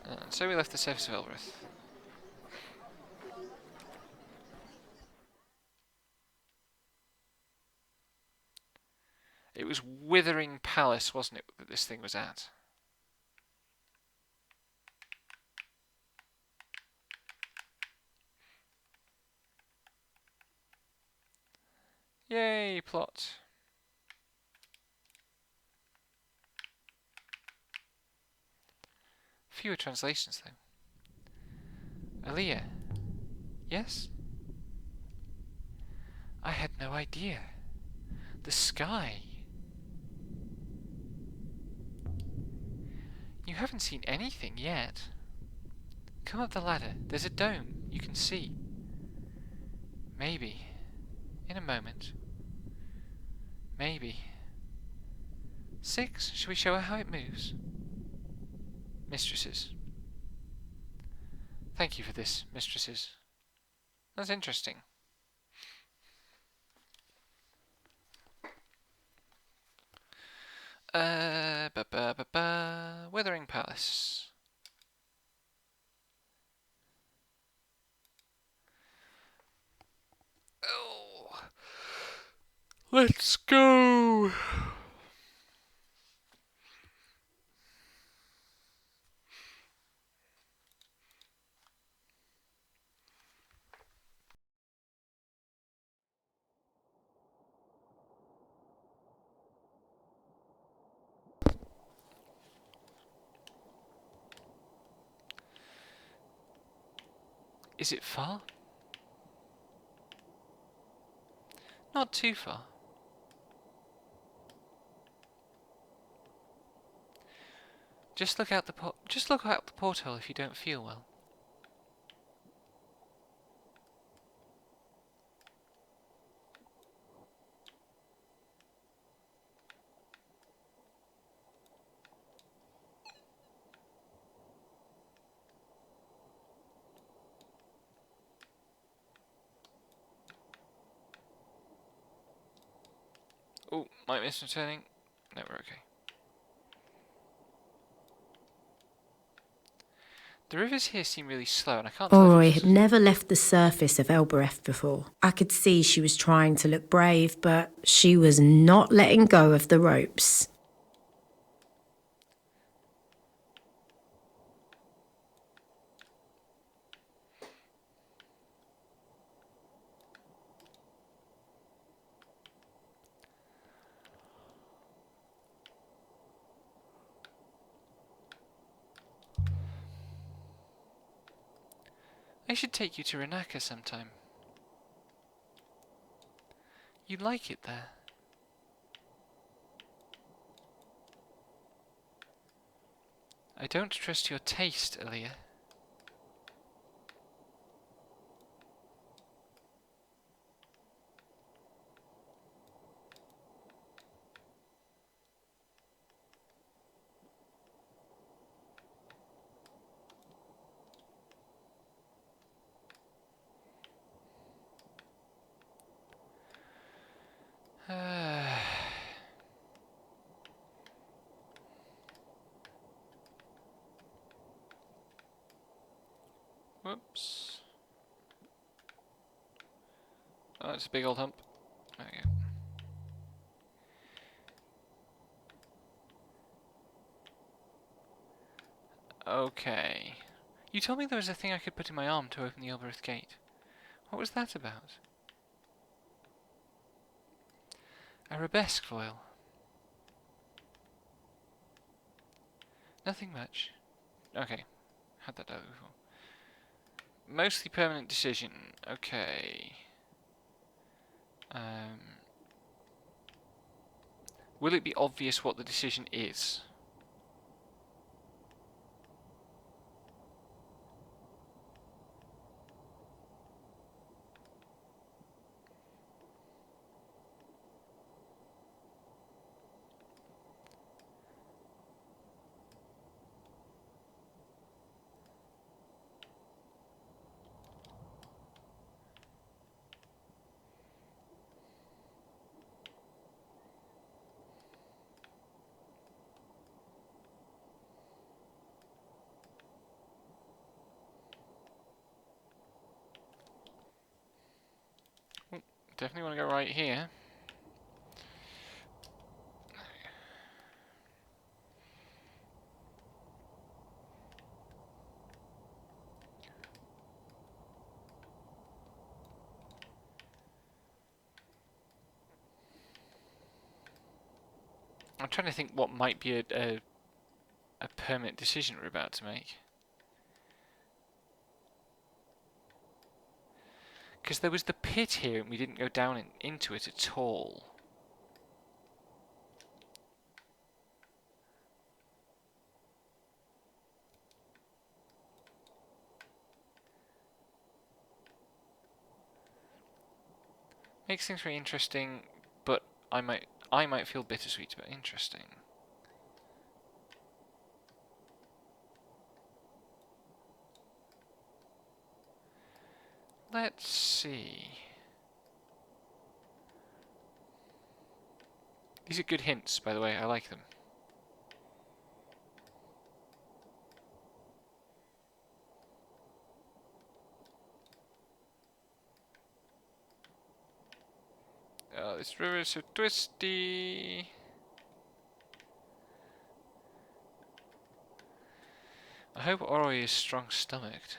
And so we left the surface of Elbereth. It was Withering Palace, wasn't it, that this thing was at? Yay, plot. Fewer translations, though. Aaliyah. Yes? I had no idea. The sky. You haven't seen anything yet. Come up the ladder. There's a dome. You can see. Maybe. In a moment. Maybe. 6, shall we show her how it moves? Mistresses. Thank you for this, mistresses. That's interesting. Withering Palace. Oh, let's go. Is it far? Not too far. Just look out the porthole if you don't feel well. Oh, might miss returning. No, we're okay. The rivers here seem really slow, and I can't tell if Oroy it's had just... never left the surface of Elbereth before. I could see she was trying to look brave, but she was not letting go of the ropes. I should take you to Renaka sometime. You'd like it there. I don't trust your taste, Aaliyah. Whoops. Oh, it's a big old hump. There we go. Okay. You told me there was a thing I could put in my arm to open the Elbereth gate. What was that about? Arabesque foil. Nothing much. Okay. Had that out before. Mostly permanent decision. Okay. Will it be obvious what the decision is? Definitely want to go right here. I'm trying to think what might be a permanent decision we're about to make. Because there was the pit here and we didn't go down into it at all. Makes things very interesting, but I might feel bittersweet about interesting. Let's see. These are good hints, by the way. I like them. Oh, this river is so twisty. I hope Oroi is strong-stomached.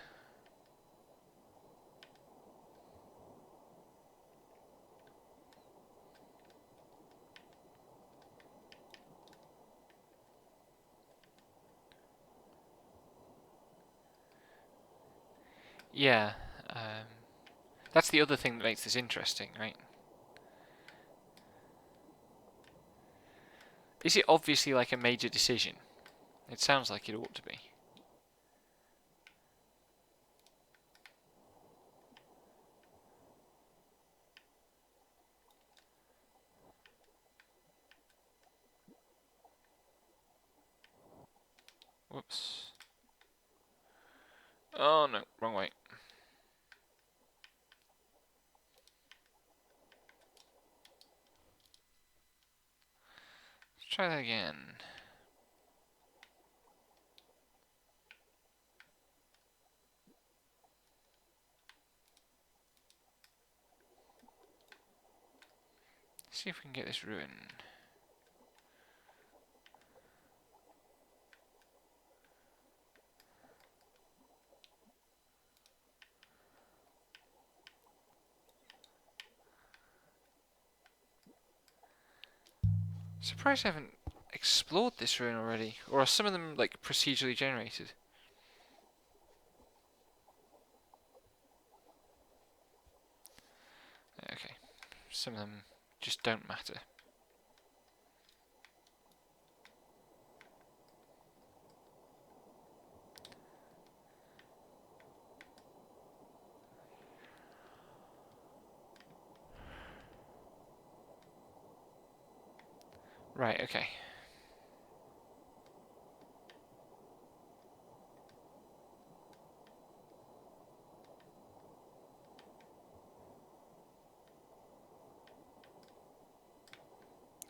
Yeah, that's the other thing that makes this interesting, right? Is it obviously like a major decision? It sounds like it ought to be. Whoops. Oh no, wrong way. Let's try that again. See if we can get this ruin. Surprised I haven't explored this ruin already. Or are some of them like procedurally generated? Okay. Some of them just don't matter. Right, okay.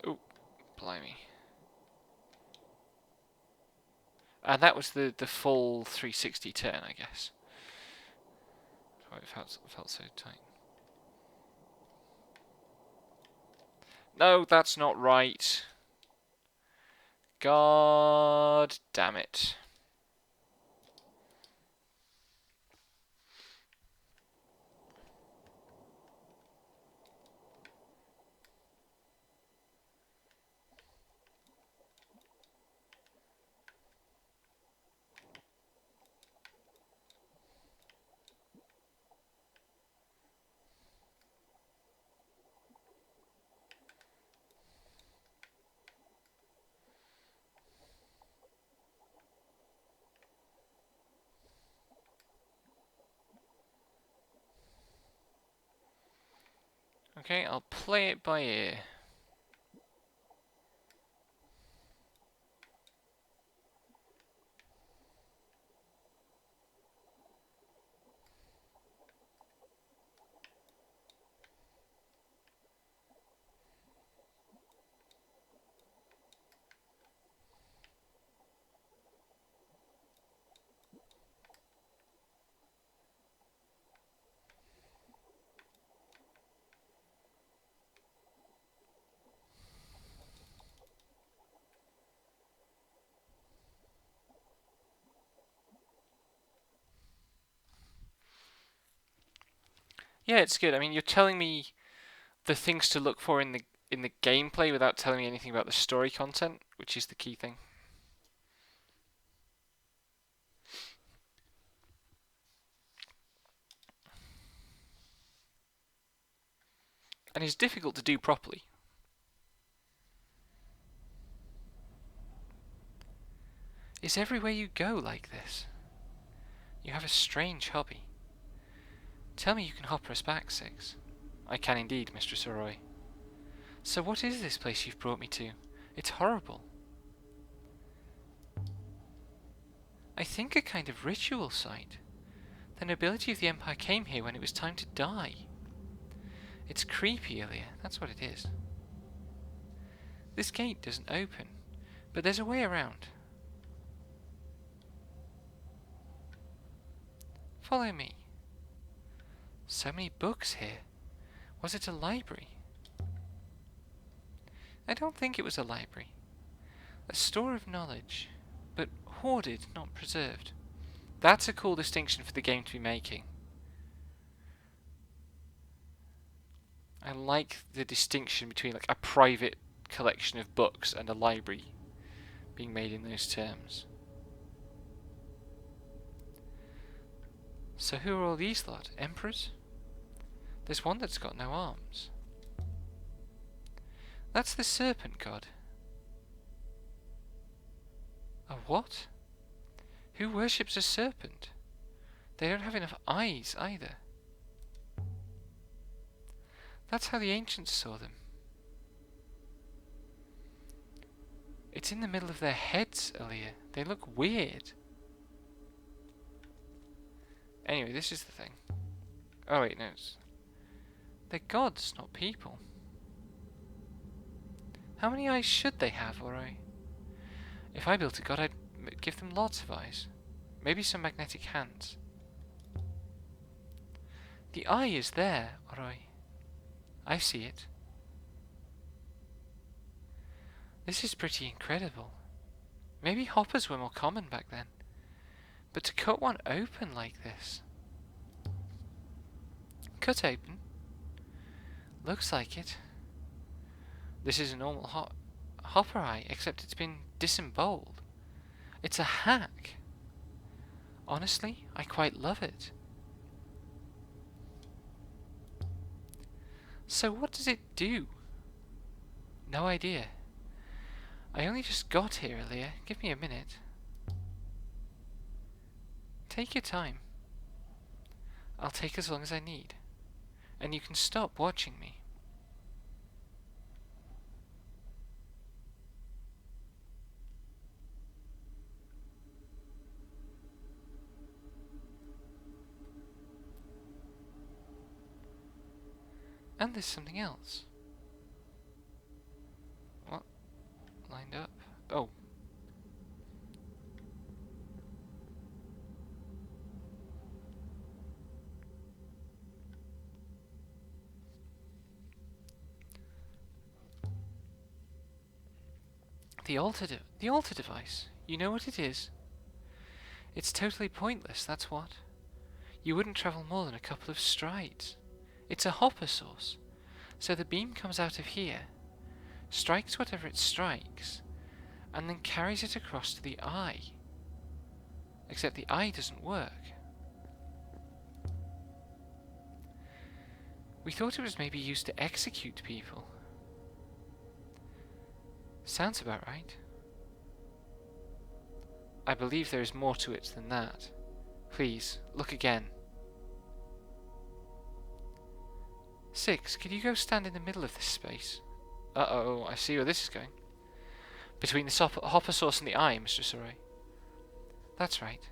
Oh, blimey. And that was the full 360 turn, I guess. That's why it felt so tight. No, that's not right. God damn it. Okay, I'll play it by ear. Yeah, it's good. I mean, you're telling me the things to look for in the gameplay without telling me anything about the story content, which is the key thing. And it's difficult to do properly. Is everywhere you go like this? You have a strange hobby. Tell me you can hopper us back, Six. I can indeed, Mistress Arroy. So what is this place you've brought me to? It's horrible. I think a kind of ritual site. The nobility of the Empire came here when it was time to die. It's creepy, Ilya, that's what it is. This gate doesn't open, but there's a way around. Follow me. So many books here. Was it a library? I don't think it was a library. A store of knowledge, but hoarded, not preserved. That's a cool distinction for the game to be making. I like the distinction between like a private collection of books and a library being made in those terms. So who are all these lot? Emperors? There's one that's got no arms. That's the serpent god. A what? Who worships a serpent? They don't have enough eyes either. That's how the ancients saw them. It's in the middle of their heads, Ilya. They look weird. Anyway, this is the thing. Oh wait, no. They're gods, not people. How many eyes should they have, Ori? If I built a god, I'd give them lots of eyes. Maybe some magnetic hands. The eye is there, Ori. I see it. This is pretty incredible. Maybe hoppers were more common back then. But to cut one open like this. Cut open? Looks like it. This is a normal hopper eye, except it's been disemboweled. It's a hack. Honestly, I quite love it. So what does it do? No idea. I only just got here, Ilya. Give me a minute. Take your time. I'll take as long as I need. And you can stop watching me. And there's something else. What? Lined up? Oh. The altar device. You know what it is? It's totally pointless, that's what. You wouldn't travel more than a couple of strides. It's a hopper source. So the beam comes out of here, strikes whatever it strikes, and then carries it across to the eye. Except the eye doesn't work. We thought it was maybe used to execute people. Sounds about right. I believe there is more to it than that. Please, look again. 6, could you go stand in the middle of this space? Uh-oh, I see where this is going. Between the hopper source and the eye, Mr. Sarai. That's right.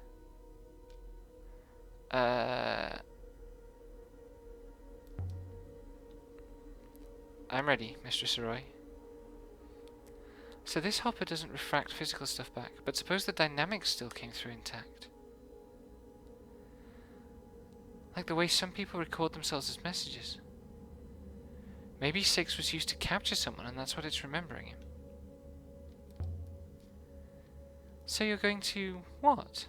I'm ready, Mr. Sarai. So this hopper doesn't refract physical stuff back, but suppose the dynamics still came through intact. Like the way some people record themselves as messages. Maybe 6 was used to capture someone and that's what it's remembering him. So you're going to... what?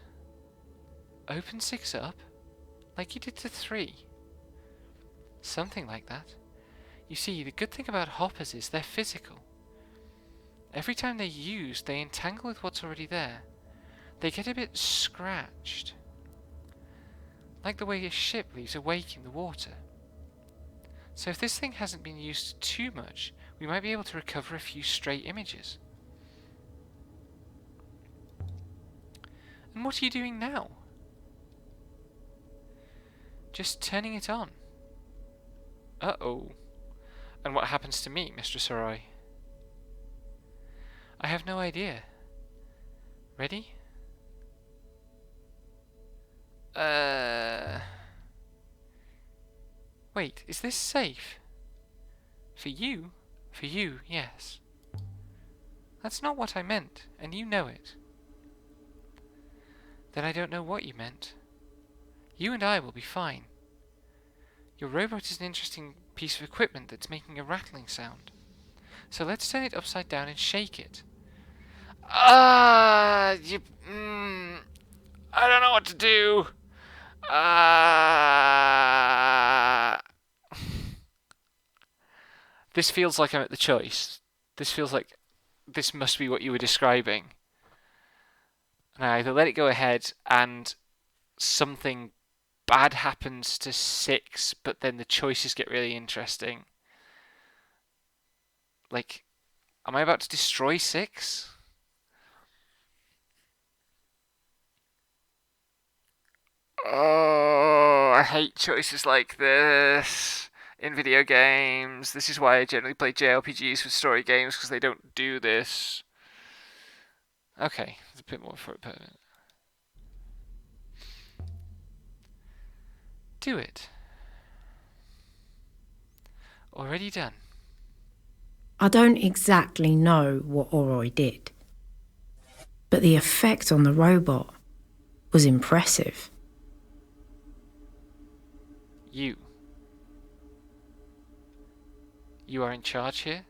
Open 6 up? Like you did to 3? Something like that. You see, the good thing about hoppers is they're physical. Every time they're used, they entangle with what's already there. They get a bit scratched. Like the way a ship leaves a wake in the water. So if this thing hasn't been used too much, we might be able to recover a few stray images. And what are you doing now? Just turning it on. Uh-oh. And what happens to me, Mistress Arroy? I have no idea. Ready? Wait, is this safe? For you? For you, yes. That's not what I meant, and you know it. Then I don't know what you meant. You and I will be fine. Your robot is an interesting piece of equipment that's making a rattling sound. So let's turn it upside down and shake it. I don't know what to do. This feels like I'm at the choice. This feels like this must be what you were describing. And I either let it go ahead and something bad happens to 6, but then the choices get really interesting. Like, am I about to destroy 6? Oh, I hate choices like this in video games. This is why I generally play JRPGs for story games, because they don't do this. Okay, there's a bit more for it. Do it. Already done. I don't exactly know what Oroi did, but the effect on the robot was impressive. You. You are in charge here?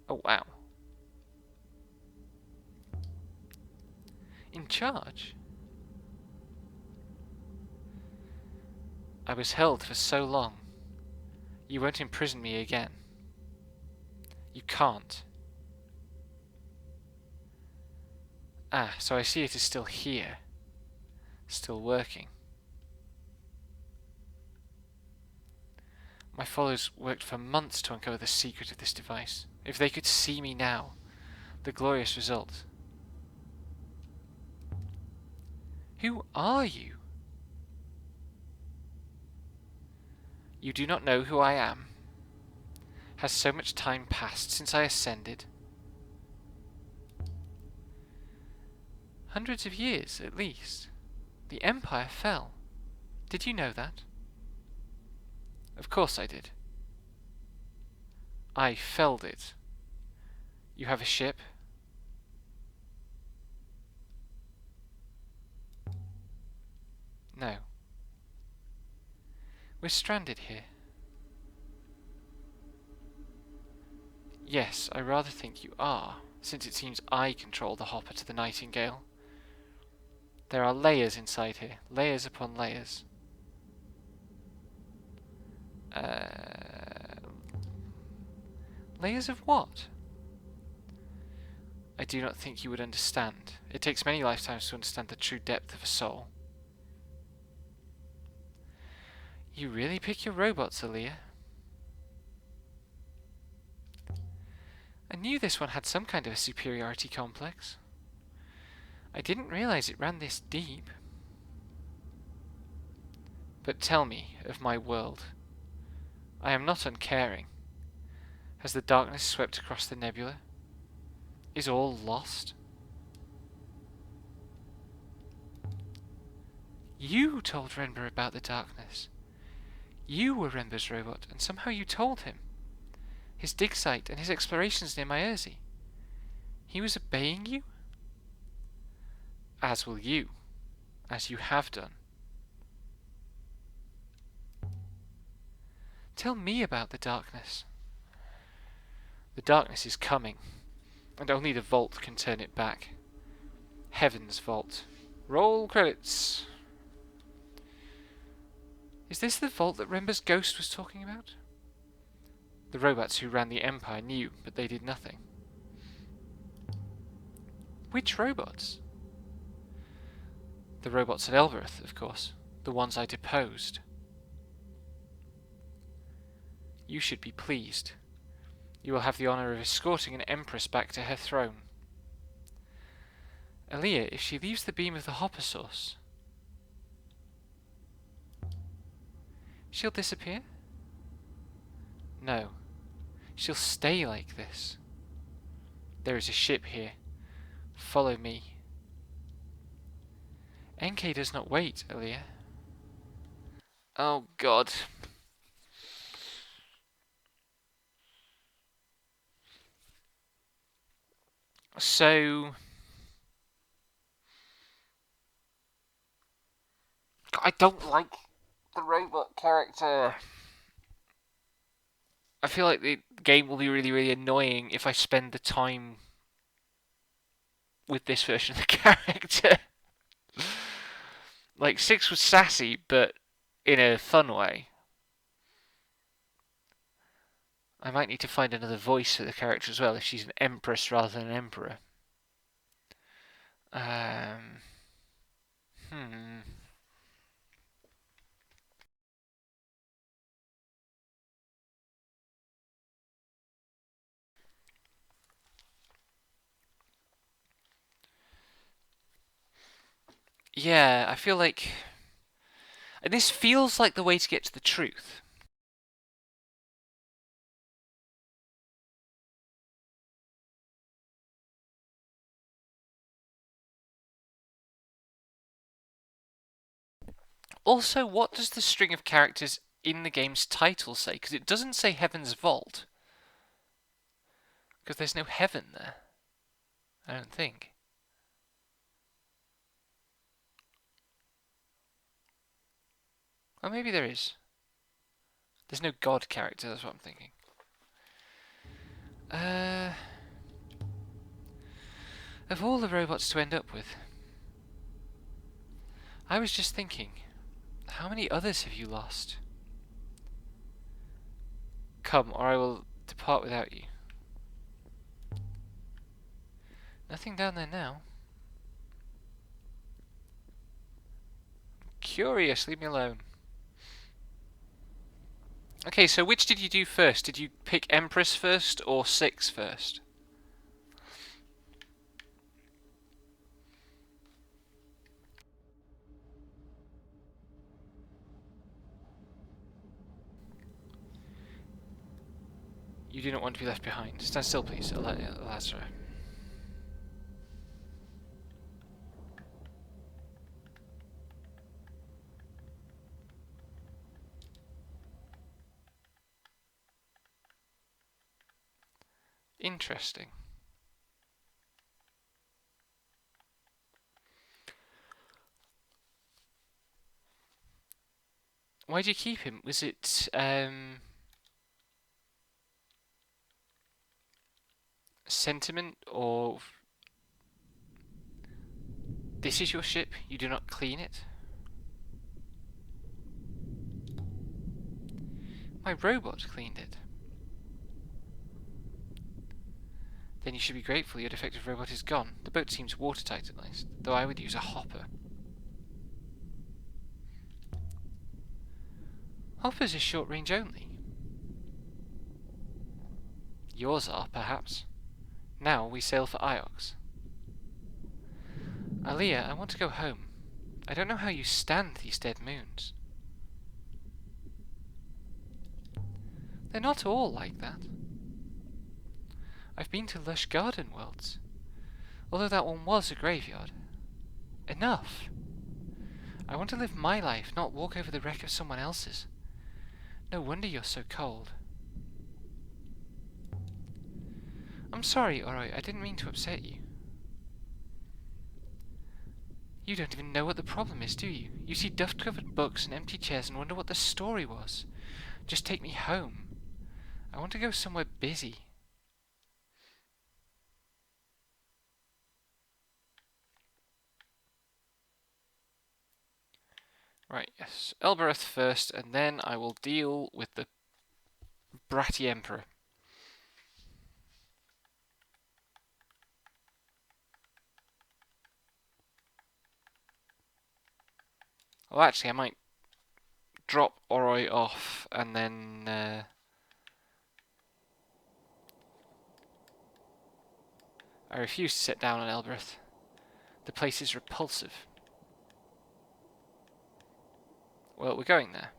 Oh, wow. In charge? I was held for so long. You won't imprison me again. You can't. Ah, so I see it is still here. Still working. My followers worked for months to uncover the secret of this device. If they could see me now, the glorious result. Who are you? You do not know who I am? Has so much time passed since I ascended? Hundreds of years, at least. The Empire fell. Did you know that? Of course I did. I felled it. You have a ship? No. We're stranded here. Yes, I rather think you are, since it seems I control the hopper to the Nightingale. There are layers inside here, layers upon layers. Layers of what? I do not think you would understand. It takes many lifetimes to understand the true depth of a soul. You really pick your robots, Aaliyah. I knew this one had some kind of a superiority complex. I didn't realize it ran this deep. But tell me of my world. I am not uncaring. Has the darkness swept across the nebula? Is all lost? You told Renber about the darkness. You were Renber's robot, and somehow you told him. His dig site and his explorations near Myersey. He was obeying you? As will you, as you have done. Tell me about the darkness. The darkness is coming, and only the vault can turn it back. Heaven's vault. Roll credits. Is this the vault that Rember's ghost was talking about? The robots who ran the Empire knew, but they did nothing. Which robots? The robots at Elbereth, of course. The ones I deposed. You should be pleased. You will have the honor of escorting an Empress back to her throne. Aaliyah, if she leaves the beam of the Hopper source, she'll disappear? No. She'll stay like this. There is a ship here. Follow me. NK does not wait, Aaliyah. Oh, God. So... I don't like the robot character. I feel like the game will be really, really annoying if I spend the time with this version of the character. Like, 6 was sassy, but in a fun way. I might need to find another voice for the character as well, if she's an empress rather than an emperor. Hmm. Yeah, I feel like... And this feels like the way to get to the truth. Also, what does the string of characters in the game's title say? Because it doesn't say Heaven's Vault. Because there's no heaven there. I don't think. Or maybe there is. There's no god character, that's what I'm thinking. Of all the robots to end up with, I was just thinking, how many others have you lost? Come, or I will depart without you. Nothing down there now. Curious, leave me alone. Okay, so which did you do first? Did you pick Empress first or 6 first? You do not want to be left behind. Stand still, please, Lazarus. Interesting. Why did you keep him? Was it, sentiment, or this is your ship, you do not clean it? My robot cleaned it. Then you should be grateful your defective robot is gone. The boat seems watertight at least, though I would use a hopper. Hoppers is short range only. Yours are, perhaps. Now we sail for Iox. Aaliyah, I want to go home. I don't know how you stand these dead moons. They're not all like that. I've been to lush garden worlds, although that one was a graveyard. Enough! I want to live my life, not walk over the wreck of someone else's. No wonder you're so cold. I'm sorry, Oroi, I didn't mean to upset you. You don't even know what the problem is, do you? You see dust-covered books and empty chairs and wonder what the story was. Just take me home. I want to go somewhere busy. Right, yes. Elbereth first, and then I will deal with the bratty Emperor. Well, actually, I might drop Oroi off, and then... I refuse to sit down on Elbereth. The place is repulsive. Well, we're going there.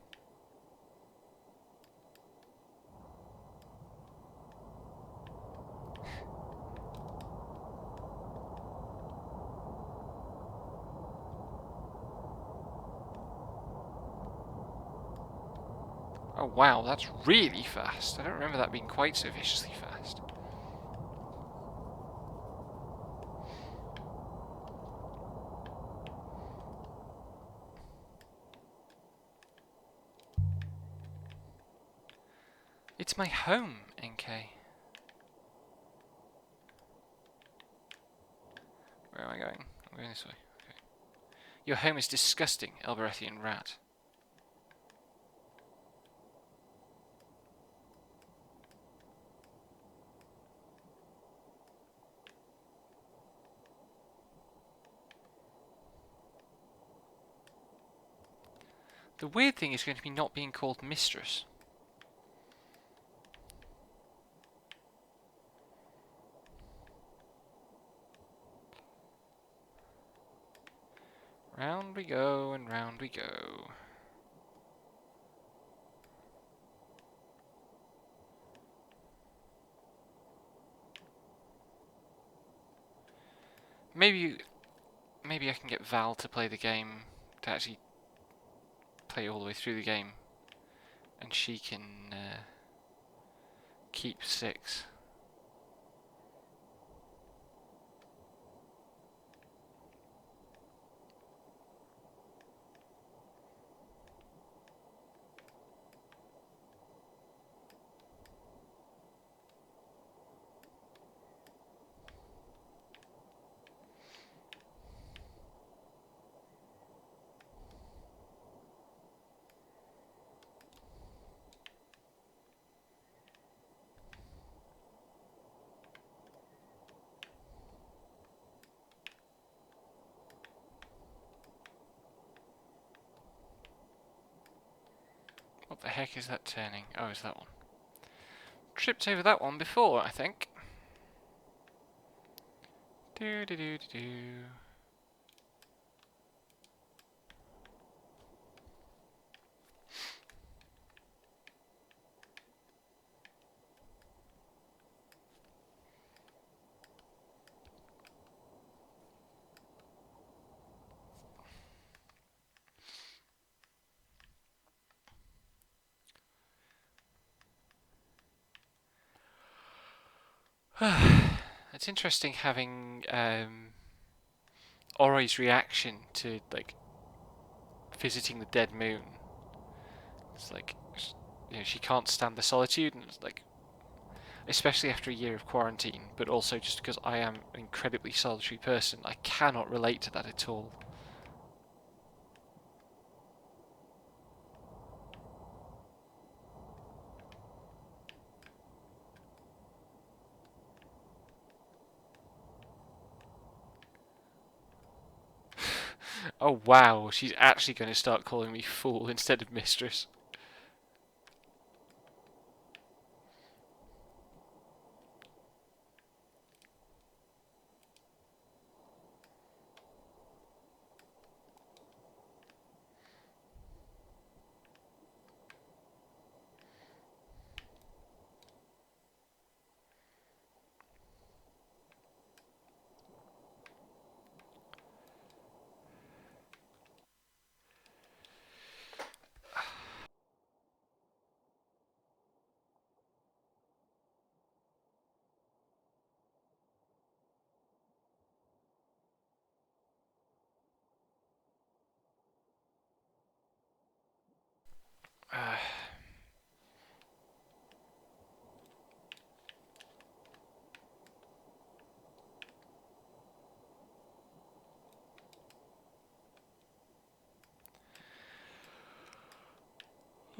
Oh wow, that's really fast. I don't remember that being quite so viciously fast. It's my home, NK. Where am I going? I'm going this way. Okay. Your home is disgusting, Elberethian rat. The weird thing is going to be not being called mistress. Round we go and round we go. Maybe I can get Val to play the game, to actually play all the way through the game, and she can keep 6. What the heck is that turning? Oh, it's that one. Tripped over that one before, I think. Do do do do do. It's interesting having Ori's reaction to like visiting the dead moon. It's like, you know, she can't stand the solitude, and it's like, especially after a year of quarantine, but also just because I am an incredibly solitary person, I cannot relate to that at all. Oh wow, she's actually going to start calling me fool instead of mistress.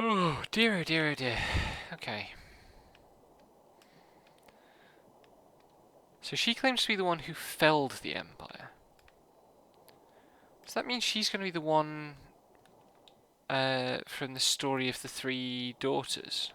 Oh dear, oh dear, oh dear. Okay. So she claims to be the one who felled the Empire. Does that mean she's going to be the one from the story of the three daughters?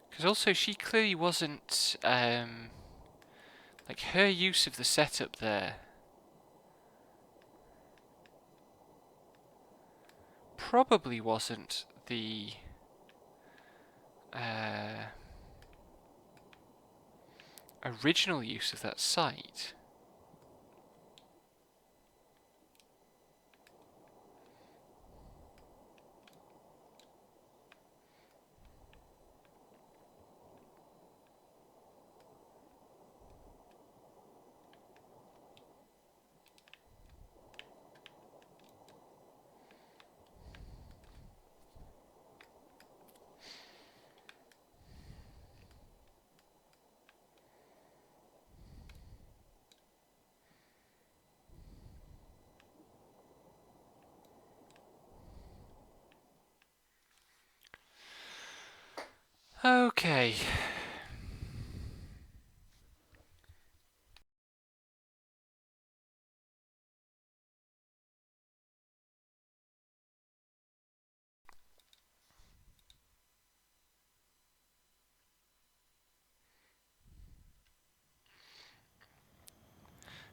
Because also she clearly wasn't, like her use of the setup there probably wasn't the original use of that site. Okay.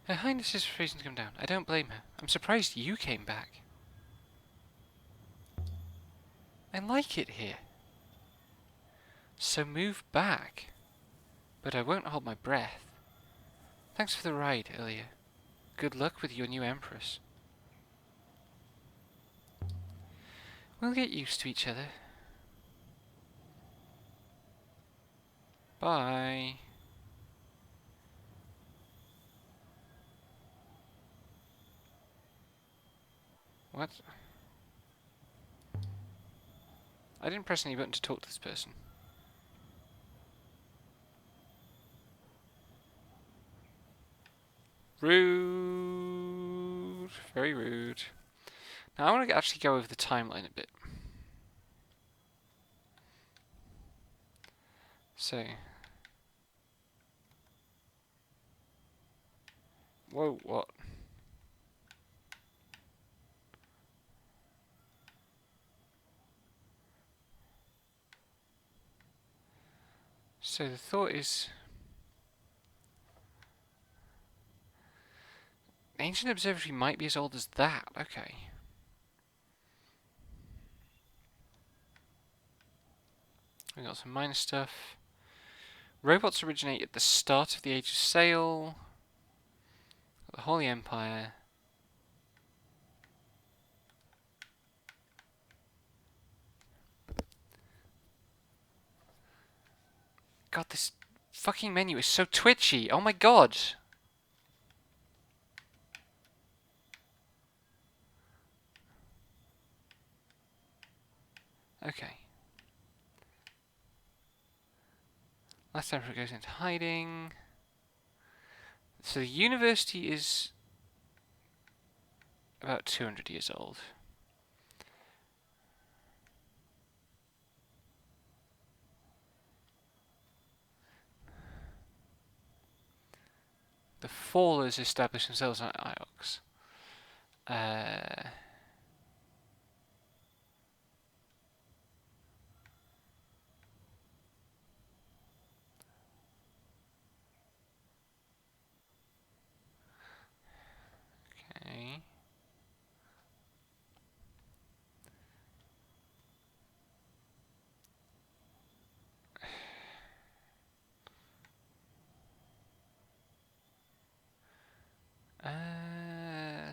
Her Highness is refusing to come down. I don't blame her. I'm surprised you came back. I like it here. So move back. But I won't hold my breath. Thanks for the ride earlier. Good luck with your new Empress. We'll get used to each other. Bye. What? I didn't press any button to talk to this person. Rude. Very rude. Now I want to actually go over the timeline a bit. So. Whoa, what? So the thought is... Ancient Observatory might be as old as that. Okay. We got some minor stuff. Robots originate at the start of the Age of Sail. The Holy Empire. God, this fucking menu is so twitchy. Oh my god. Okay. Last Emperor goes into hiding. So the university is about 200 years old. The Fallers established themselves on Iox. Okay.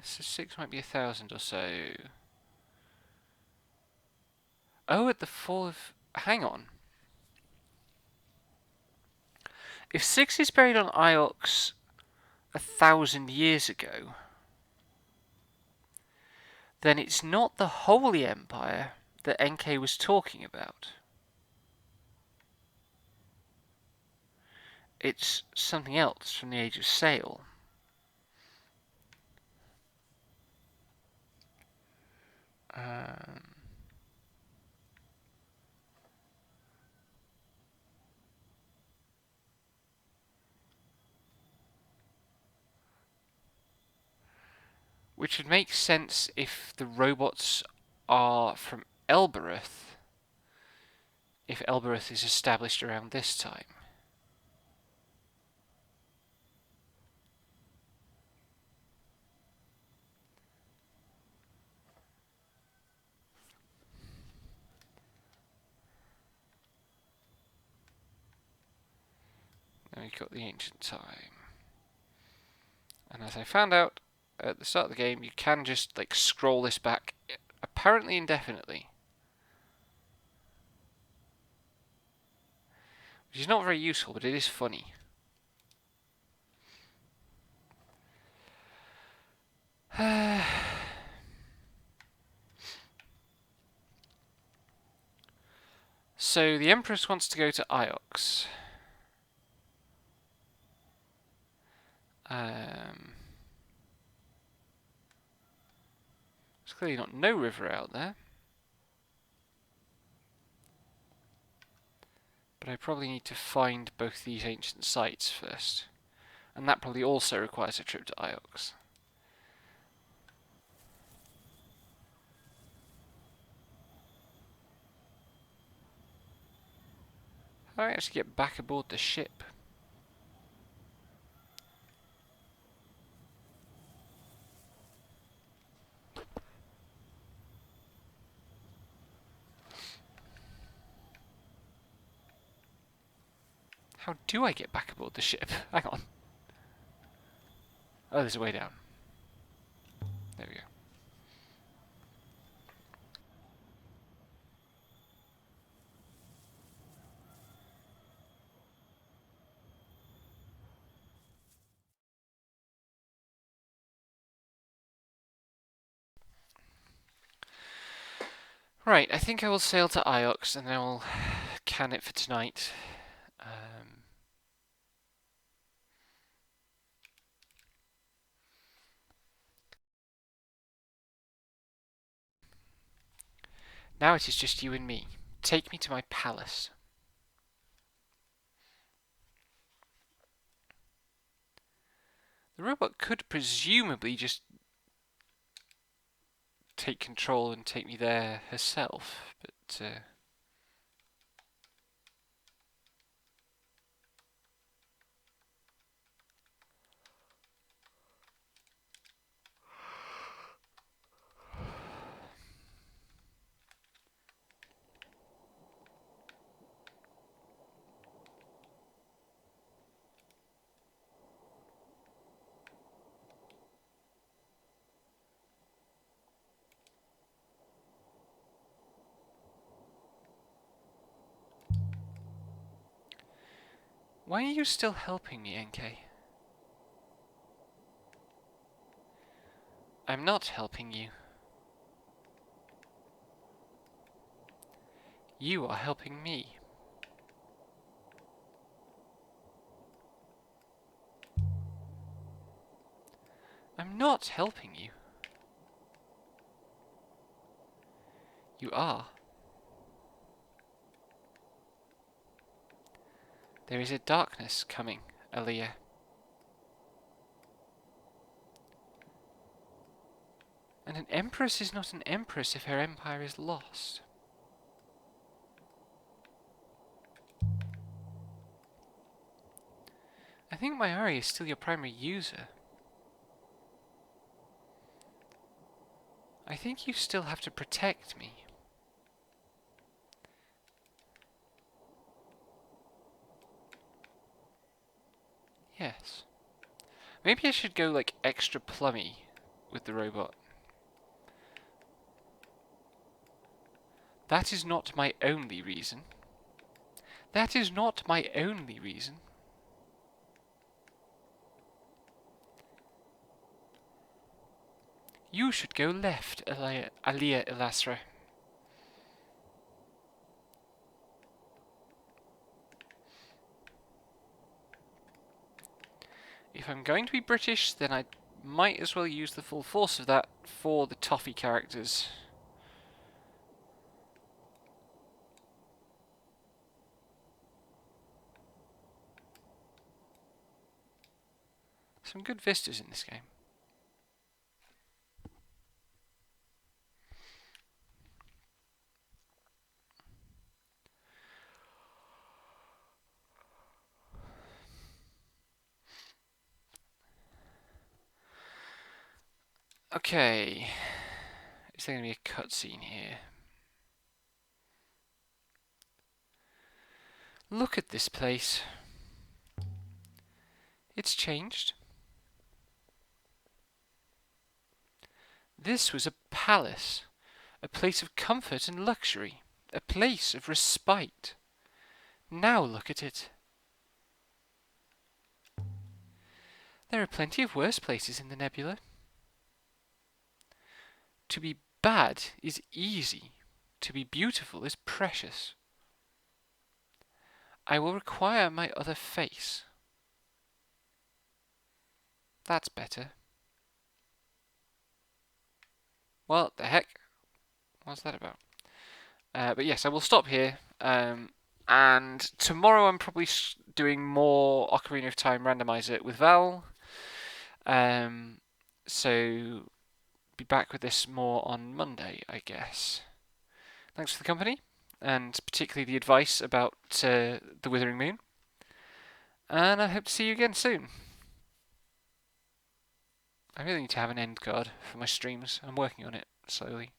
So 6 might be 1,000 or so. Oh, at the fall of... Hang on. If 6 is buried on Iox 1,000 years ago, then it's not the Holy Empire that NK was talking about. It's something else from the Age of Sail. Which would make sense if the robots are from Elbereth, if Elbereth is established around this time. Now we've got the ancient time. And as I found out at the start of the game, you can just like scroll this back apparently indefinitely. Which is not very useful, but it is funny. So the Empress wants to go to Iox. There's clearly not no river out there. But I probably need to find both these ancient sites first. And that probably also requires a trip to Iox. How do I actually get back aboard the ship? How do I get back aboard the ship? Hang on. Oh, there's a way down. There we go. Right, I think I will sail to Iox and then I'll can it for tonight. Now it is just you and me. Take me to my palace. The robot could presumably just take control and take me there herself, but why are you still helping me, NK? I'm not helping you. You are helping me. I'm not helping you. You are. There is a darkness coming, Aaliyah. And an empress is not an empress if her empire is lost. I think Mayari is still your primary user. I think you still have to protect me. Yes. Maybe I should go like extra plummy with the robot. That is not my only reason. That is not my only reason. You should go left, Alia Elasra. If I'm going to be British, then I might as well use the full force of that for the toffee characters. Some good vistas in this game. Okay. Is there going to be a cutscene here? Look at this place. It's changed. This was a palace, a place of comfort and luxury, a place of respite. Now look at it. There are plenty of worse places in the nebula. To be bad is easy. To be beautiful is precious. I will require my other face. That's better. What the heck? What's that about? But yes, I will stop here. And tomorrow I'm probably doing more Ocarina of Time Randomizer with Val. So be back with this more on Monday, I guess. Thanks for the company, and particularly the advice about the Withering Moon. And I hope to see you again soon. I really need to have an end card for my streams. I'm working on it slowly.